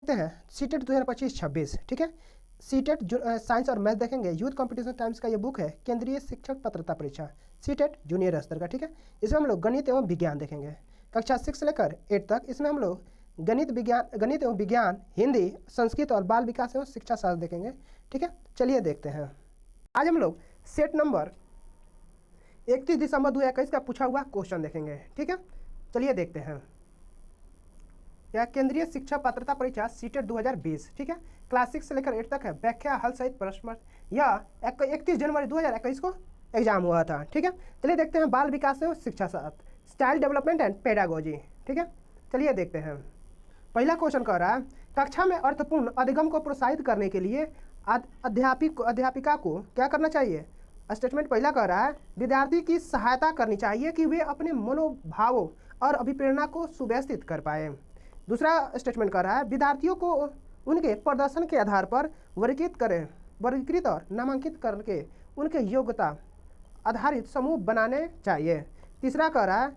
देखते हैं सीटेट 2025-26, ठीक है। सीटेट साइंस और मैथ देखेंगे। यूथ कंपटीशन टाइम्स का ये बुक है, केंद्रीय शिक्षक पात्रता परीक्षा सीटेट जूनियर स्तर का, ठीक है। इसमें हम लोग गणित एवं विज्ञान देखेंगे, कक्षा 6 से लेकर 8 तक। इसमें हम लोग गणित एवं विज्ञान, हिंदी, संस्कृत और बाल विकास एवं शिक्षा शास्त्र देखेंगे, ठीक है। चलिए देखते हैं। आज हम लोग सेट नंबर 31 दिसंबर 2021 का पूछा हुआ क्वेश्चन देखेंगे, ठीक है। चलिए देखते हैं। यह केंद्रीय शिक्षा पात्रता परीक्षा सीटेट 2020, ठीक है, क्लास 6 से लेकर 8 तक है। व्याख्या हल सहित प्रश्न, यह 31 जनवरी 2021 को एग्जाम हुआ था, ठीक है। चलिए देखते हैं। बाल विकास एवं शिक्षा शास्त्र, स्टाइल डेवलपमेंट एंड पेडागोजी, ठीक है। चलिए देखते हैं। पहला क्वेश्चन कह रहा है, कक्षा में अर्थपूर्ण अधिगम को प्रोत्साहित करने के लिए अध्यापिका को क्या करना चाहिए। स्टेटमेंट पहला कह रहा है, विद्यार्थी की सहायता करनी चाहिए कि वे अपने मनोभावों और अभिप्रेरणा को सुव्यवस्थित कर पाए। दूसरा स्टेटमेंट कर रहा है, विद्यार्थियों को उनके प्रदर्शन के आधार पर वर्गीकृत और नामांकित करके उनके योग्यता आधारित समूह बनाने चाहिए। तीसरा कह रहा है,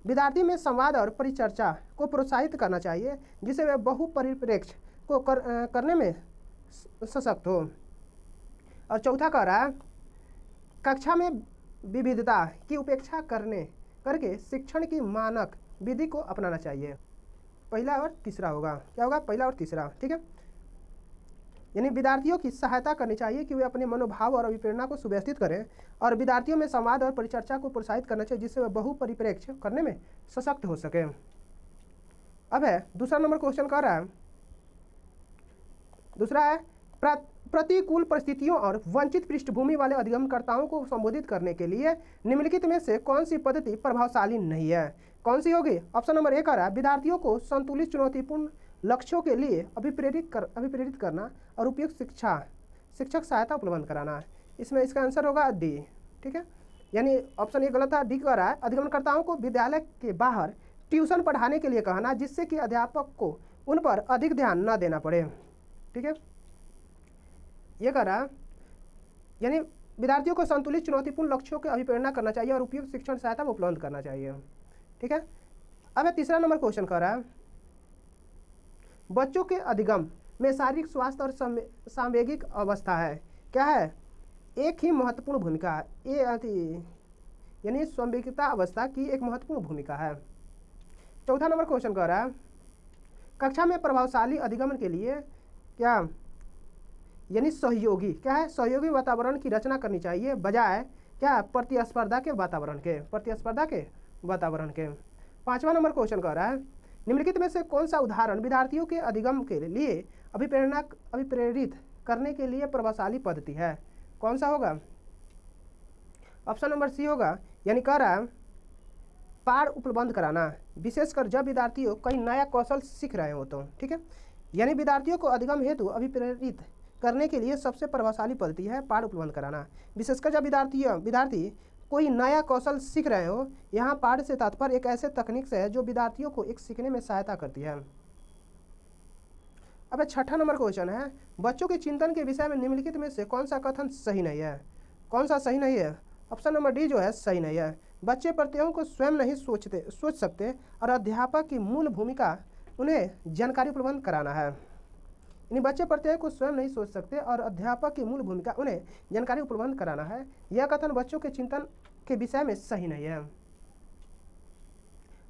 विद्यार्थी में संवाद और परिचर्चा को प्रोत्साहित करना चाहिए जिससे वे बहुपरिप्रेक्ष्य को करने में सशक्त हो। और चौथा कह रहा है, कक्षा में विविधता की उपेक्षा करके शिक्षण की मानक विधि को अपनाना चाहिए। पहला और तीसरा होगा, क्या होगा, पहला और तीसरा, ठीक है। यानी विद्यार्थियों की सहायता करनी चाहिए कि वे अपने मनोभाव और अभिप्रेरणा को सुव्यवस्थित करें, और विद्यार्थियों में संवाद और परिचर्चा को प्रोत्साहित करना चाहिए जिससे वे बहुपरिप्रेक्ष्य करने में सशक्त हो सके। अब है दूसरा नंबर क्वेश्चन कह रहा है, दूसरा है, प्रतिकूल परिस्थितियों और वंचित पृष्ठभूमि वाले अधिगमकर्ताओं को संबोधित करने के लिए निम्नलिखित में से कौन सी पद्धति प्रभावशाली नहीं है। कौन सी होगी। ऑप्शन नंबर 1 है, विद्यार्थियों को संतुलित चुनौतीपूर्ण लक्ष्यों के लिए अभिप्रेरित करना और उपयुक्त शिक्षक सहायता उपलब्ध कराना। इसमें इसका आंसर होगा डी, ठीक है। यानी ऑप्शन ए गलत है, डी कह रहा है, अधिगमकर्ताओं को विद्यालय के बाहर ट्यूशन पढ़ाने के लिए कहना जिससे कि अध्यापक को उन पर अधिक ध्यान न देना पड़े, ठीक है। ये कह रहा, यानी विद्यार्थियों को संतुलित चुनौतीपूर्ण लक्ष्यों की अभिप्रेरणा करना चाहिए और उपयुक्त शिक्षण सहायता उपलब्ध करना चाहिए, ठीक है। अब तीसरा नंबर क्वेश्चन कह रहा है, बच्चों के अधिगम में शारीरिक स्वास्थ्य और सांवेगिक अवस्था है, क्या है, एक ही महत्वपूर्ण भूमिका है। यानी सांवेगिकता अवस्था की एक महत्वपूर्ण भूमिका है। चौथा नंबर क्वेश्चन कह रहा है, कक्षा में प्रभावशाली अधिगम के लिए क्या, यानी सहयोगी, क्या है, सहयोगी वातावरण की रचना करनी चाहिए बजाय क्या, प्रतिस्पर्धा के वातावरण के। पांचवा नंबर क्वेश्चन कह रहा है, निम्नलिखित में से कौन सा उदाहरण विद्यार्थियों के अधिगम के लिए अभिप्रेरित करने के लिए प्रभावशाली पद्धति है। कौन सा होगा। ऑप्शन नंबर सी होगा, यानी कह रहा है, पाठ उपलब्ध कराना, विशेषकर जब विद्यार्थियों कई नया कौशल सीख रहे हो तो, ठीक है। यानी विद्यार्थियों को अधिगम हेतु अभिप्रेरित करने के लिए सबसे प्रभावशाली पद्धति है पाठ उपलब्ध कराना, विशेषकर जब विद्यार्थी कोई नया कौशल सीख रहे हो। यहाँ पाठ से तात्पर्य एक ऐसे तकनीक से है जो विद्यार्थियों को एक सीखने में सहायता करती है। अब छठा नंबर क्वेश्चन है, बच्चों के चिंतन के विषय में निम्नलिखित में से कौन सा कथन सही नहीं है। कौन सा सही नहीं है। ऑप्शन नंबर डी जो है सही नहीं है, बच्चे प्रत्ययों को स्वयं नहीं सोच सकते और अध्यापक की मूल भूमिका उन्हें जानकारी उपलब्ध कराना है। यानी बच्चे प्रत्यय को स्वयं नहीं सोच सकते और अध्यापक की मूल भूमिका उन्हें जानकारी उपलब्ध कराना है। यह कथन बच्चों के चिंतन के विषय में सही नहीं है।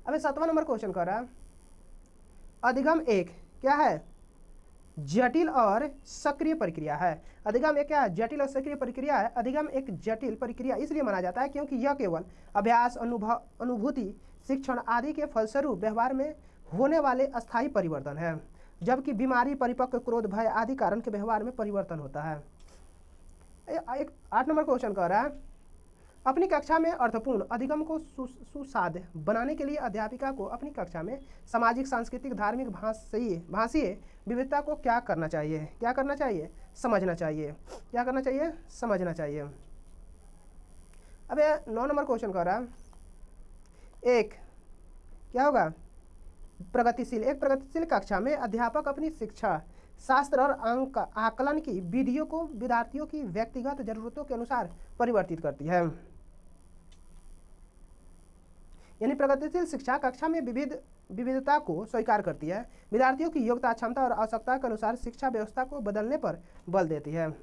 अब 7वां नंबर क्वेश्चन कर रहा है, अधिगम एक क्या है, जटिल और सक्रिय प्रक्रिया है। अधिगम एक क्या है, जटिल और सक्रिय प्रक्रिया है। अधिगम एक जटिल प्रक्रिया इसलिए माना जाता है क्योंकि यह केवल अभ्यास, अनुभूति, शिक्षण आदि के फलस्वरूप व्यवहार में होने वाले अस्थायी परिवर्तन है, जबकि बीमारी, परिपक्व, क्रोध, भय आदि कारण के व्यवहार में परिवर्तन होता है। 8 नंबर क्वेश्चन कह रहा है, अपनी कक्षा में अर्थपूर्ण अधिगम को सुसाध्य बनाने के लिए अध्यापिका को अपनी कक्षा में सामाजिक, सांस्कृतिक, धार्मिक, भाषीय विविधता को क्या करना चाहिए। क्या करना चाहिए, समझना चाहिए। क्या करना चाहिए, समझना चाहिए। अब 9 नंबर क्वेश्चन कह रहा है, एक क्या होगा, प्रगतिशील। एक प्रगतिशील कक्षा में अध्यापक अपनी शिक्षा शास्त्र और आकलन की विधियों को विद्यार्थियों की व्यक्तिगत जरूरतों के अनुसार परिवर्तित करती है। यानी प्रगतिशील शिक्षा कक्षा में विविध विविधता को स्वीकार करती है, विद्यार्थियों की योग्यता, क्षमता और आवश्यकता के अनुसार शिक्षा व्यवस्था को बदलने पर बल देती है।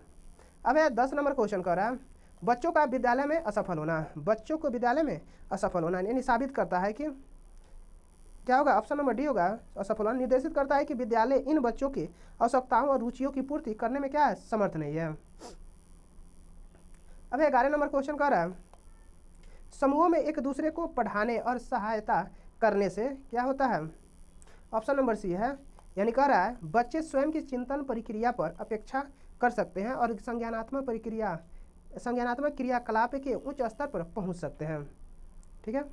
अब है 10 नंबर क्वेश्चन कर रहा है, बच्चों का विद्यालय में असफल होना। बच्चों को विद्यालय में असफल होना यानी साबित करता है कि क्या होगा, ऑप्शन नंबर डी होगा। असफल होना निर्देशित करता है कि विद्यालय इन बच्चों की आवश्यकताओं और रुचियों की पूर्ति करने में क्या है, समर्थ नहीं है। अब 11 नंबर क्वेश्चन कर रहा है, समूहों में एक दूसरे को पढ़ाने और सहायता करने से क्या होता है। ऑप्शन नंबर सी है, यानी कह रहा है बच्चे स्वयं की चिंतन प्रक्रिया पर अपेक्षा कर सकते हैं और संज्ञानात्मक क्रियाकलाप के उच्च स्तर पर पहुंच सकते हैं। ठीक है।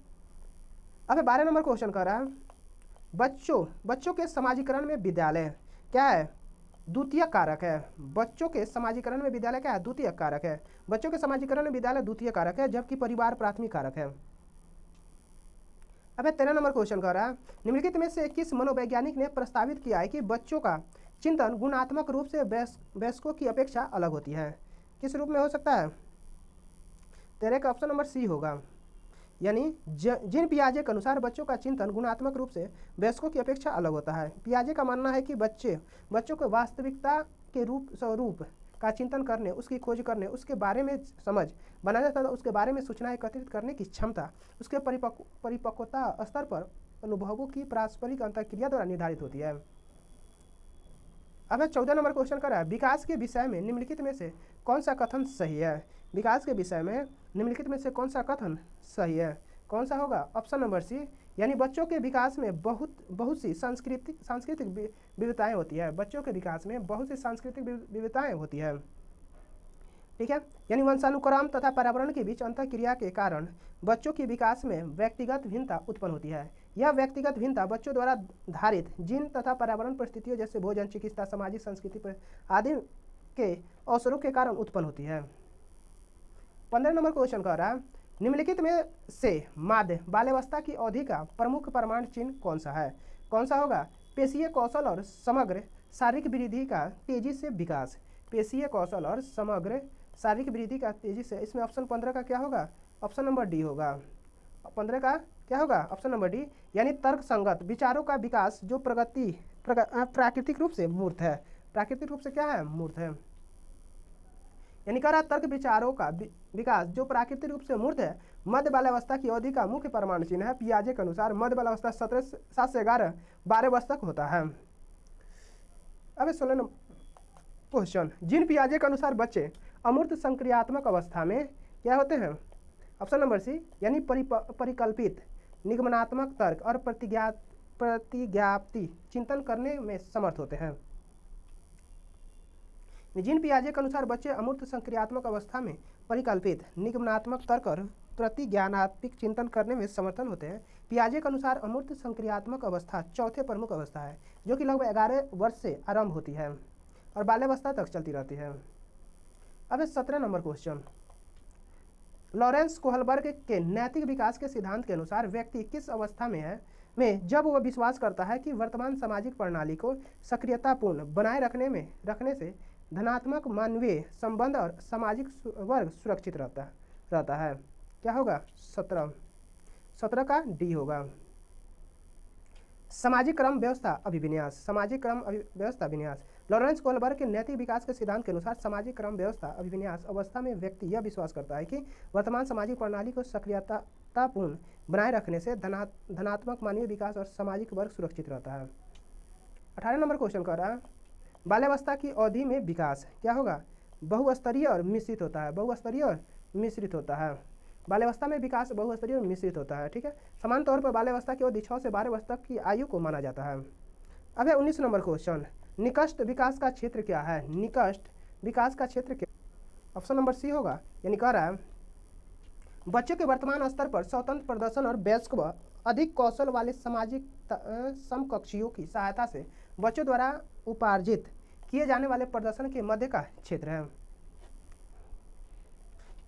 अब 12 नंबर क्वेश्चन कर रहा है, बच्चों के समाजीकरण में विद्यालय क्या है, द्वितीय कारक है। बच्चों के समाजीकरण में विद्यालय क्या है, द्वितीय कारक है। बच्चों के समाजीकरण में विद्यालय द्वितीय कारक है, जबकि परिवार प्राथमिक कारक है। अब 13 नंबर क्वेश्चन कर रहा है, निम्नलिखित में से किस मनोवैज्ञानिक ने प्रस्तावित किया है कि बच्चों का चिंतन गुणात्मक रूप से वयस्कों की अपेक्षा अलग होती है। किस रूप में हो सकता है, 13 का ऑप्शन नंबर सी होगा, यानी जिन पियाजे के अनुसार बच्चों का चिंतन गुणात्मक रूप से वयस्कों की अपेक्षा अलग होता है। पियाजे का मानना है कि बच्चों को वास्तविकता के स्वरूप का चिंतन करने, उसकी खोज करने, उसके बारे में समझ बनाने तथा उसके बारे में सूचना एकत्रित करने की क्षमता उसके परिपक्वता स्तर पर अनुभवों की पारस्परिक अंतरक्रिया द्वारा निर्धारित होती है। अब 14 नंबर क्वेश्चन कर रहा है, विकास के विषय में निम्नलिखित में से कौन सा कथन सही है। विकास के विषय में निम्नलिखित में से कौन सा कथन सही है, कौन सा होगा, ऑप्शन नंबर सी, यानी बच्चों के विकास में बहुत सी सांस्कृतिक विविधताएं होती है। बच्चों के विकास में बहुत सी सांस्कृतिक विविधताएं होती है। ठीक है, यानी वंशानुक्रम तथा पर्यावरण के बीच अंतःक्रिया के कारण बच्चों के विकास में व्यक्तिगत भिन्नता उत्पन्न होती है। यह व्यक्तिगत भिन्नता बच्चों द्वारा धारित जीन तथा पर्यावरण परिस्थितियों जैसे भोजन, चिकित्सा, सामाजिक संस्कृति आदि के अवसरों के कारण उत्पन्न होती है। 15 नंबर क्वेश्चन कह रहा है, निम्नलिखित में से माध्य बाल्यावस्था की अवधि का प्रमुख प्रमाण चिन्ह कौन सा है। कौन सा होगा, पेशीय कौशल और समग्र शारीरिक वृद्धि का तेजी से विकास। पेशीय कौशल और समग्र शारीरिक वृद्धि का तेजी से, इसमें ऑप्शन 15 का क्या होगा, ऑप्शन नंबर डी होगा। 15 का क्या होगा, ऑप्शन नंबर डी, यानी तर्क संगत विचारों का विकास जो प्राकृतिक रूप से मूर्त है। प्राकृतिक रूप से क्या है, मूर्त है। यानी कह रहा तर्क विचारों का विकास जो प्राकृतिक रूप से मूर्त है मध्य बाल्यावस्था की अवधि का मुख्य प्रमाण चिन्ह है। पियाजे के अनुसार मध्य बाल्यावस्था 7 से 12 वर्ष तक होता है। अब 16 नंबर क्वेश्चन, जिन पियाजे के अनुसार बच्चे अमूर्त संक्रियात्मक अवस्था में क्या होते हैं, ऑप्शन नंबर सी, यानी परिकल्पित निगमनात्मक तर्क और प्रतिज्ञाप्ति चिंतन करने में समर्थ होते हैं। जिन पियाजे के अनुसार बच्चे अमूर्त संक्रियात्मक अवस्था में परिकल्पित निगमनात्मक तर्क और प्रतिज्ञानात्मक चिंतन करने में समर्थन होते हैं। पियाजे के अनुसार अमूर्त संक्रियात्मक अवस्था चौथे प्रमुख अवस्था है, जो कि लगभग 11 वर्ष से आरंभ होती है और बाल्यावस्था तक चलती रहती है। अब 17 नंबर क्वेश्चन, लॉरेंस कोहलबर्ग के नैतिक विकास के सिद्धांत के अनुसार व्यक्ति किस अवस्था में है जब वह विश्वास करता है कि वर्तमान सामाजिक प्रणाली को सक्रियतापूर्ण बनाए रखने से धनात्मक मानवीय संबंध और सामाजिक वर्ग सुरक्षित रहता है। क्या होगा, 17 का डी होगा। सामाजिक क्रम व्यवस्था अभिविन्यास। सामाजिक क्रम व्यवस्था विन्यास, लॉरेंस कोहलबर्ग के नैतिक विकास के सिद्धांत के अनुसार सामाजिक क्रम व्यवस्था अभिविन्यास अवस्था में व्यक्ति यह विश्वास करता है कि वर्तमान सामाजिक प्रणाली को सक्रियतापूर्ण बनाए रखने से धनात्मक मानवीय विकास और सामाजिक वर्ग सुरक्षित रहता है। 18 नंबर क्वेश्चन कर रहा है, बाल्यावस्था की अवधि में विकास क्या होगा, बहुस्तरीय और मिश्रित होता है। बहुस्तरीय और मिश्रित होता है। बाल्यावस्था में विकास बहुस्तरीय और मिश्रित होता है। ठीक है, समान तौर पर बाल्यावस्था की अवधि 6 से 12 वर्ष तक की आयु को माना जाता है। अब है 19 नंबर क्वेश्चन, निकष्ट विकास का क्षेत्र क्या है। निकष्ट विकास का क्षेत्र क्या, ऑप्शन नंबर सी होगा, यानी कह रहा है बच्चों के वर्तमान स्तर पर स्वतंत्र प्रदर्शन और वयस्क व अधिक कौशल वाले सामाजिक समकक्षियों की सहायता से बच्चों द्वारा उपार्जित किए जाने वाले प्रदर्शन के मध्य का क्षेत्र है।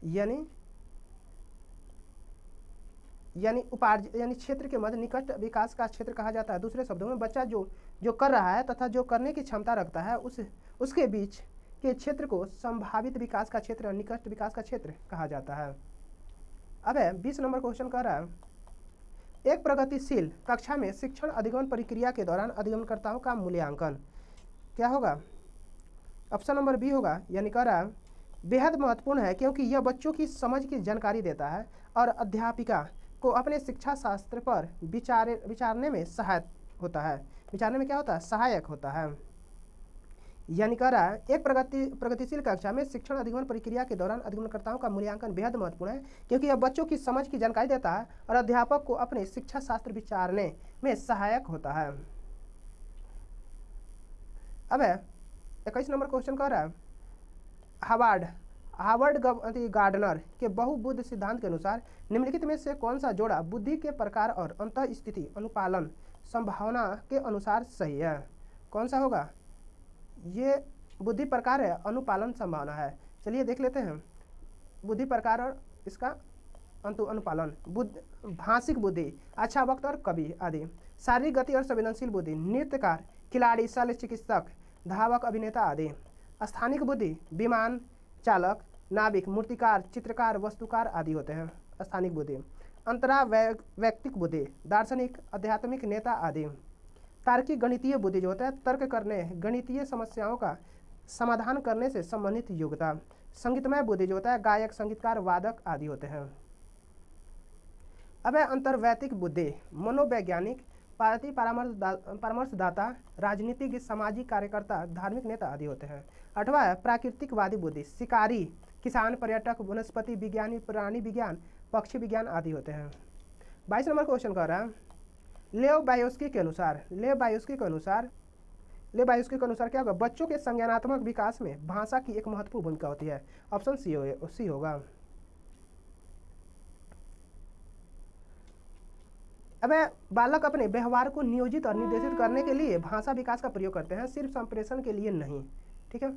यानी क्षेत्र के मध्य निकट विकास का क्षेत्र कहा जाता है। दूसरे शब्दों में बच्चा जो कर रहा है तथा जो करने की क्षमता रखता है उसके बीच के क्षेत्र को संभावित विकास का क्षेत्र, निकट विकास का क्षेत्र कहा जाता है। अब है 20 नंबर क्वेश्चन कह रहा है, एक प्रगतिशील कक्षा में शिक्षण अधिगमन प्रक्रिया के दौरान अधिगमनकर्ताओं का मूल्यांकन क्या होगा? ऑप्शन नंबर बी होगा, यानी कह रहा है बेहद महत्वपूर्ण है क्योंकि यह बच्चों की समझ की जानकारी देता है और अध्यापिका को अपने शिक्षा शास्त्र पर विचारने में सहायक होता है। विचारने में क्या होता है? सहायक होता है। यानी कह रहा है एक प्रगतिशील कक्षा में शिक्षण अधिगमन प्रक्रिया के दौरान अधिगमनकर्ताओं का मूल्यांकन बेहद महत्वपूर्ण है क्योंकि यह बच्चों की समझ की जानकारी देता है और अध्यापक को अपने शिक्षा शास्त्र विचारने में सहायक होता है। अब 21 नंबर क्वेश्चन कह रहा है हार्वर्ड गार्डनर के बहुबुद्ध सिद्धांत के अनुसार निम्नलिखित में से कौन सा जोड़ा बुद्धि के प्रकार और अंतः स्थिति अनुपालन संभावना के अनुसार सही है? कौन सा होगा? ये बुद्धि प्रकार है, अनुपालन संभावना है। चलिए देख लेते हैं बुद्धि प्रकार और इसका अनुपालन। भाषिक बुद्धि, अच्छा वक्त और कवि आदि। शारीरिक गति और संवेदनशील बुद्धि, नृत्यकार, खिलाड़ी, शल्य चिकित्सक, धावक, अभिनेता आदि। स्थानिक बुद्धि, विमान चालक, नाविक, मूर्तिकार, चित्रकार, वस्तुकार आदि होते हैं स्थानिक बुद्धि। अंतरा वैयक्तिक बुद्धि, दार्शनिक, आध्यात्मिक, नेता आदि। तार्किक गणितीय बुद्धि जो होता है तर्क करने, गणितीय समस्याओं का समाधान करने से संबंधित योग्यता। संगीतमय बुद्धि जो होता है गायक, संगीतकार, वादक आदि होते हैं। अब है अंतर्वैयक्तिक बुद्धि, मनोवैज्ञानिक, पार्टी परामर्शदाता, राजनीतिज्ञ, सामाजिक कार्यकर्ता, धार्मिक नेता आदि होते हैं। 8वां है प्राकृतिकवादी बुद्धि, शिकारी, किसान, पर्यटक, वनस्पति विज्ञानी, प्राणी विज्ञान, पक्षी विज्ञान आदि होते हैं। 22 नंबर क्वेश्चन कह रहा है लेव बायोस्की के अनुसार क्या होगा? बच्चों के संज्ञानात्मक विकास में भाषा की एक महत्वपूर्ण भूमिका होती है। ऑप्शन सी होगा। अब बालक अपने व्यवहार को नियोजित और निर्देशित करने के लिए भाषा विकास का प्रयोग करते हैं, सिर्फ संप्रेषण के लिए नहीं। ठीक है।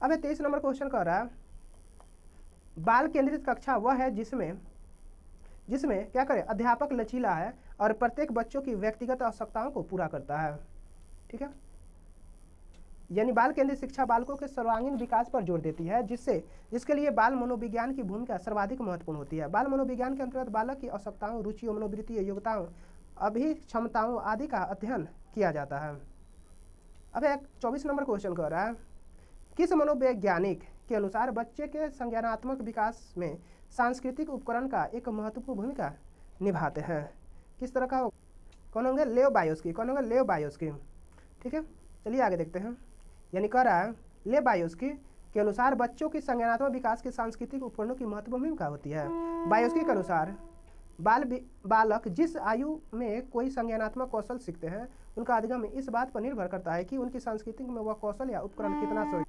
अब 23 नंबर क्वेश्चन कह रहा है बाल केंद्रित कक्षा वह है जिसमें क्या करे? अध्यापक लचीला है और प्रत्येक बच्चों की व्यक्तिगत आवश्यकताओं को पूरा करता है। ठीक है। यानी बाल केंद्रित शिक्षा बालकों के सर्वांगीण विकास पर जोर देती है जिसके लिए बाल मनोविज्ञान की भूमिका सर्वाधिक महत्वपूर्ण होती है। बाल मनोविज्ञान के अंतर्गत बालक की आवश्यकताओं, रुचियों, मनोवृत्ति, योग्यताओं, अभिक्षमताओं आदि का अध्ययन किया जाता है। अब 24 नंबर क्वेश्चन कह रहा है किस मनोवैज्ञानिक के अनुसार बच्चे के संज्ञानात्मक विकास में सांस्कृतिक उपकरण का एक महत्वपूर्ण भूमिका निभाते हैं? किस तरह का? कौन होंगे? लेव बायोस्की। ठीक है। चलिए आगे देखते हैं। यानी कह रहा है लेव बायोस्की के अनुसार बच्चों की संज्ञानात्मक विकास के सांस्कृतिक उपकरणों की महत्वपूर्ण भूमिका होती है। बायोस्की के अनुसार बालक जिस आयु में कोई संज्ञानात्मक कौशल सीखते हैं उनका अधिगम इस बात पर निर्भर करता है कि उनकी संस्कृति में वह कौशल या उपकरण कितना सही।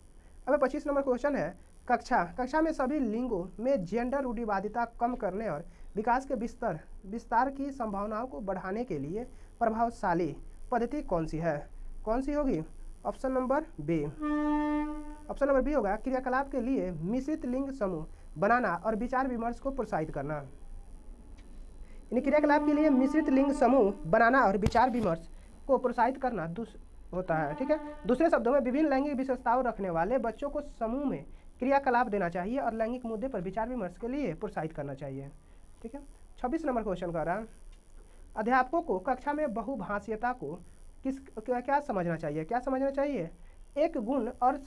अब 25 नंबर क्वेश्चन है कक्षा में सभी लिंगों में जेंडर रूढ़िवादिता कम करने और विकास के विस्तार की संभावनाओं को बढ़ाने के लिए प्रभावशाली पद्धति कौन सी है? कौन सी होगी? ऑप्शन नंबर बी होगा क्रियाकलाप के लिए मिश्रित लिंग समूह बनाना और विचार विमर्श को प्रोत्साहित करना। इन क्रियाकलाप के लिए मिश्रित लिंग समूह बनाना और विचार विमर्श को प्रोत्साहित करना होता है। ठीक है। दूसरे शब्दों में विभिन्न लैंगिक विशेषताओं रखने वाले बच्चों को समूह में क्रियाकलाप देना चाहिए और लैंगिक मुद्दे पर विचार विमर्श के लिए प्रोत्साहित करना चाहिए। ठीक है। 26 नंबर क्वेश्चन कर रहा है अध्यापकों को कक्षा में बहुभाषीयता को क्या समझना चाहिए? एक गुण और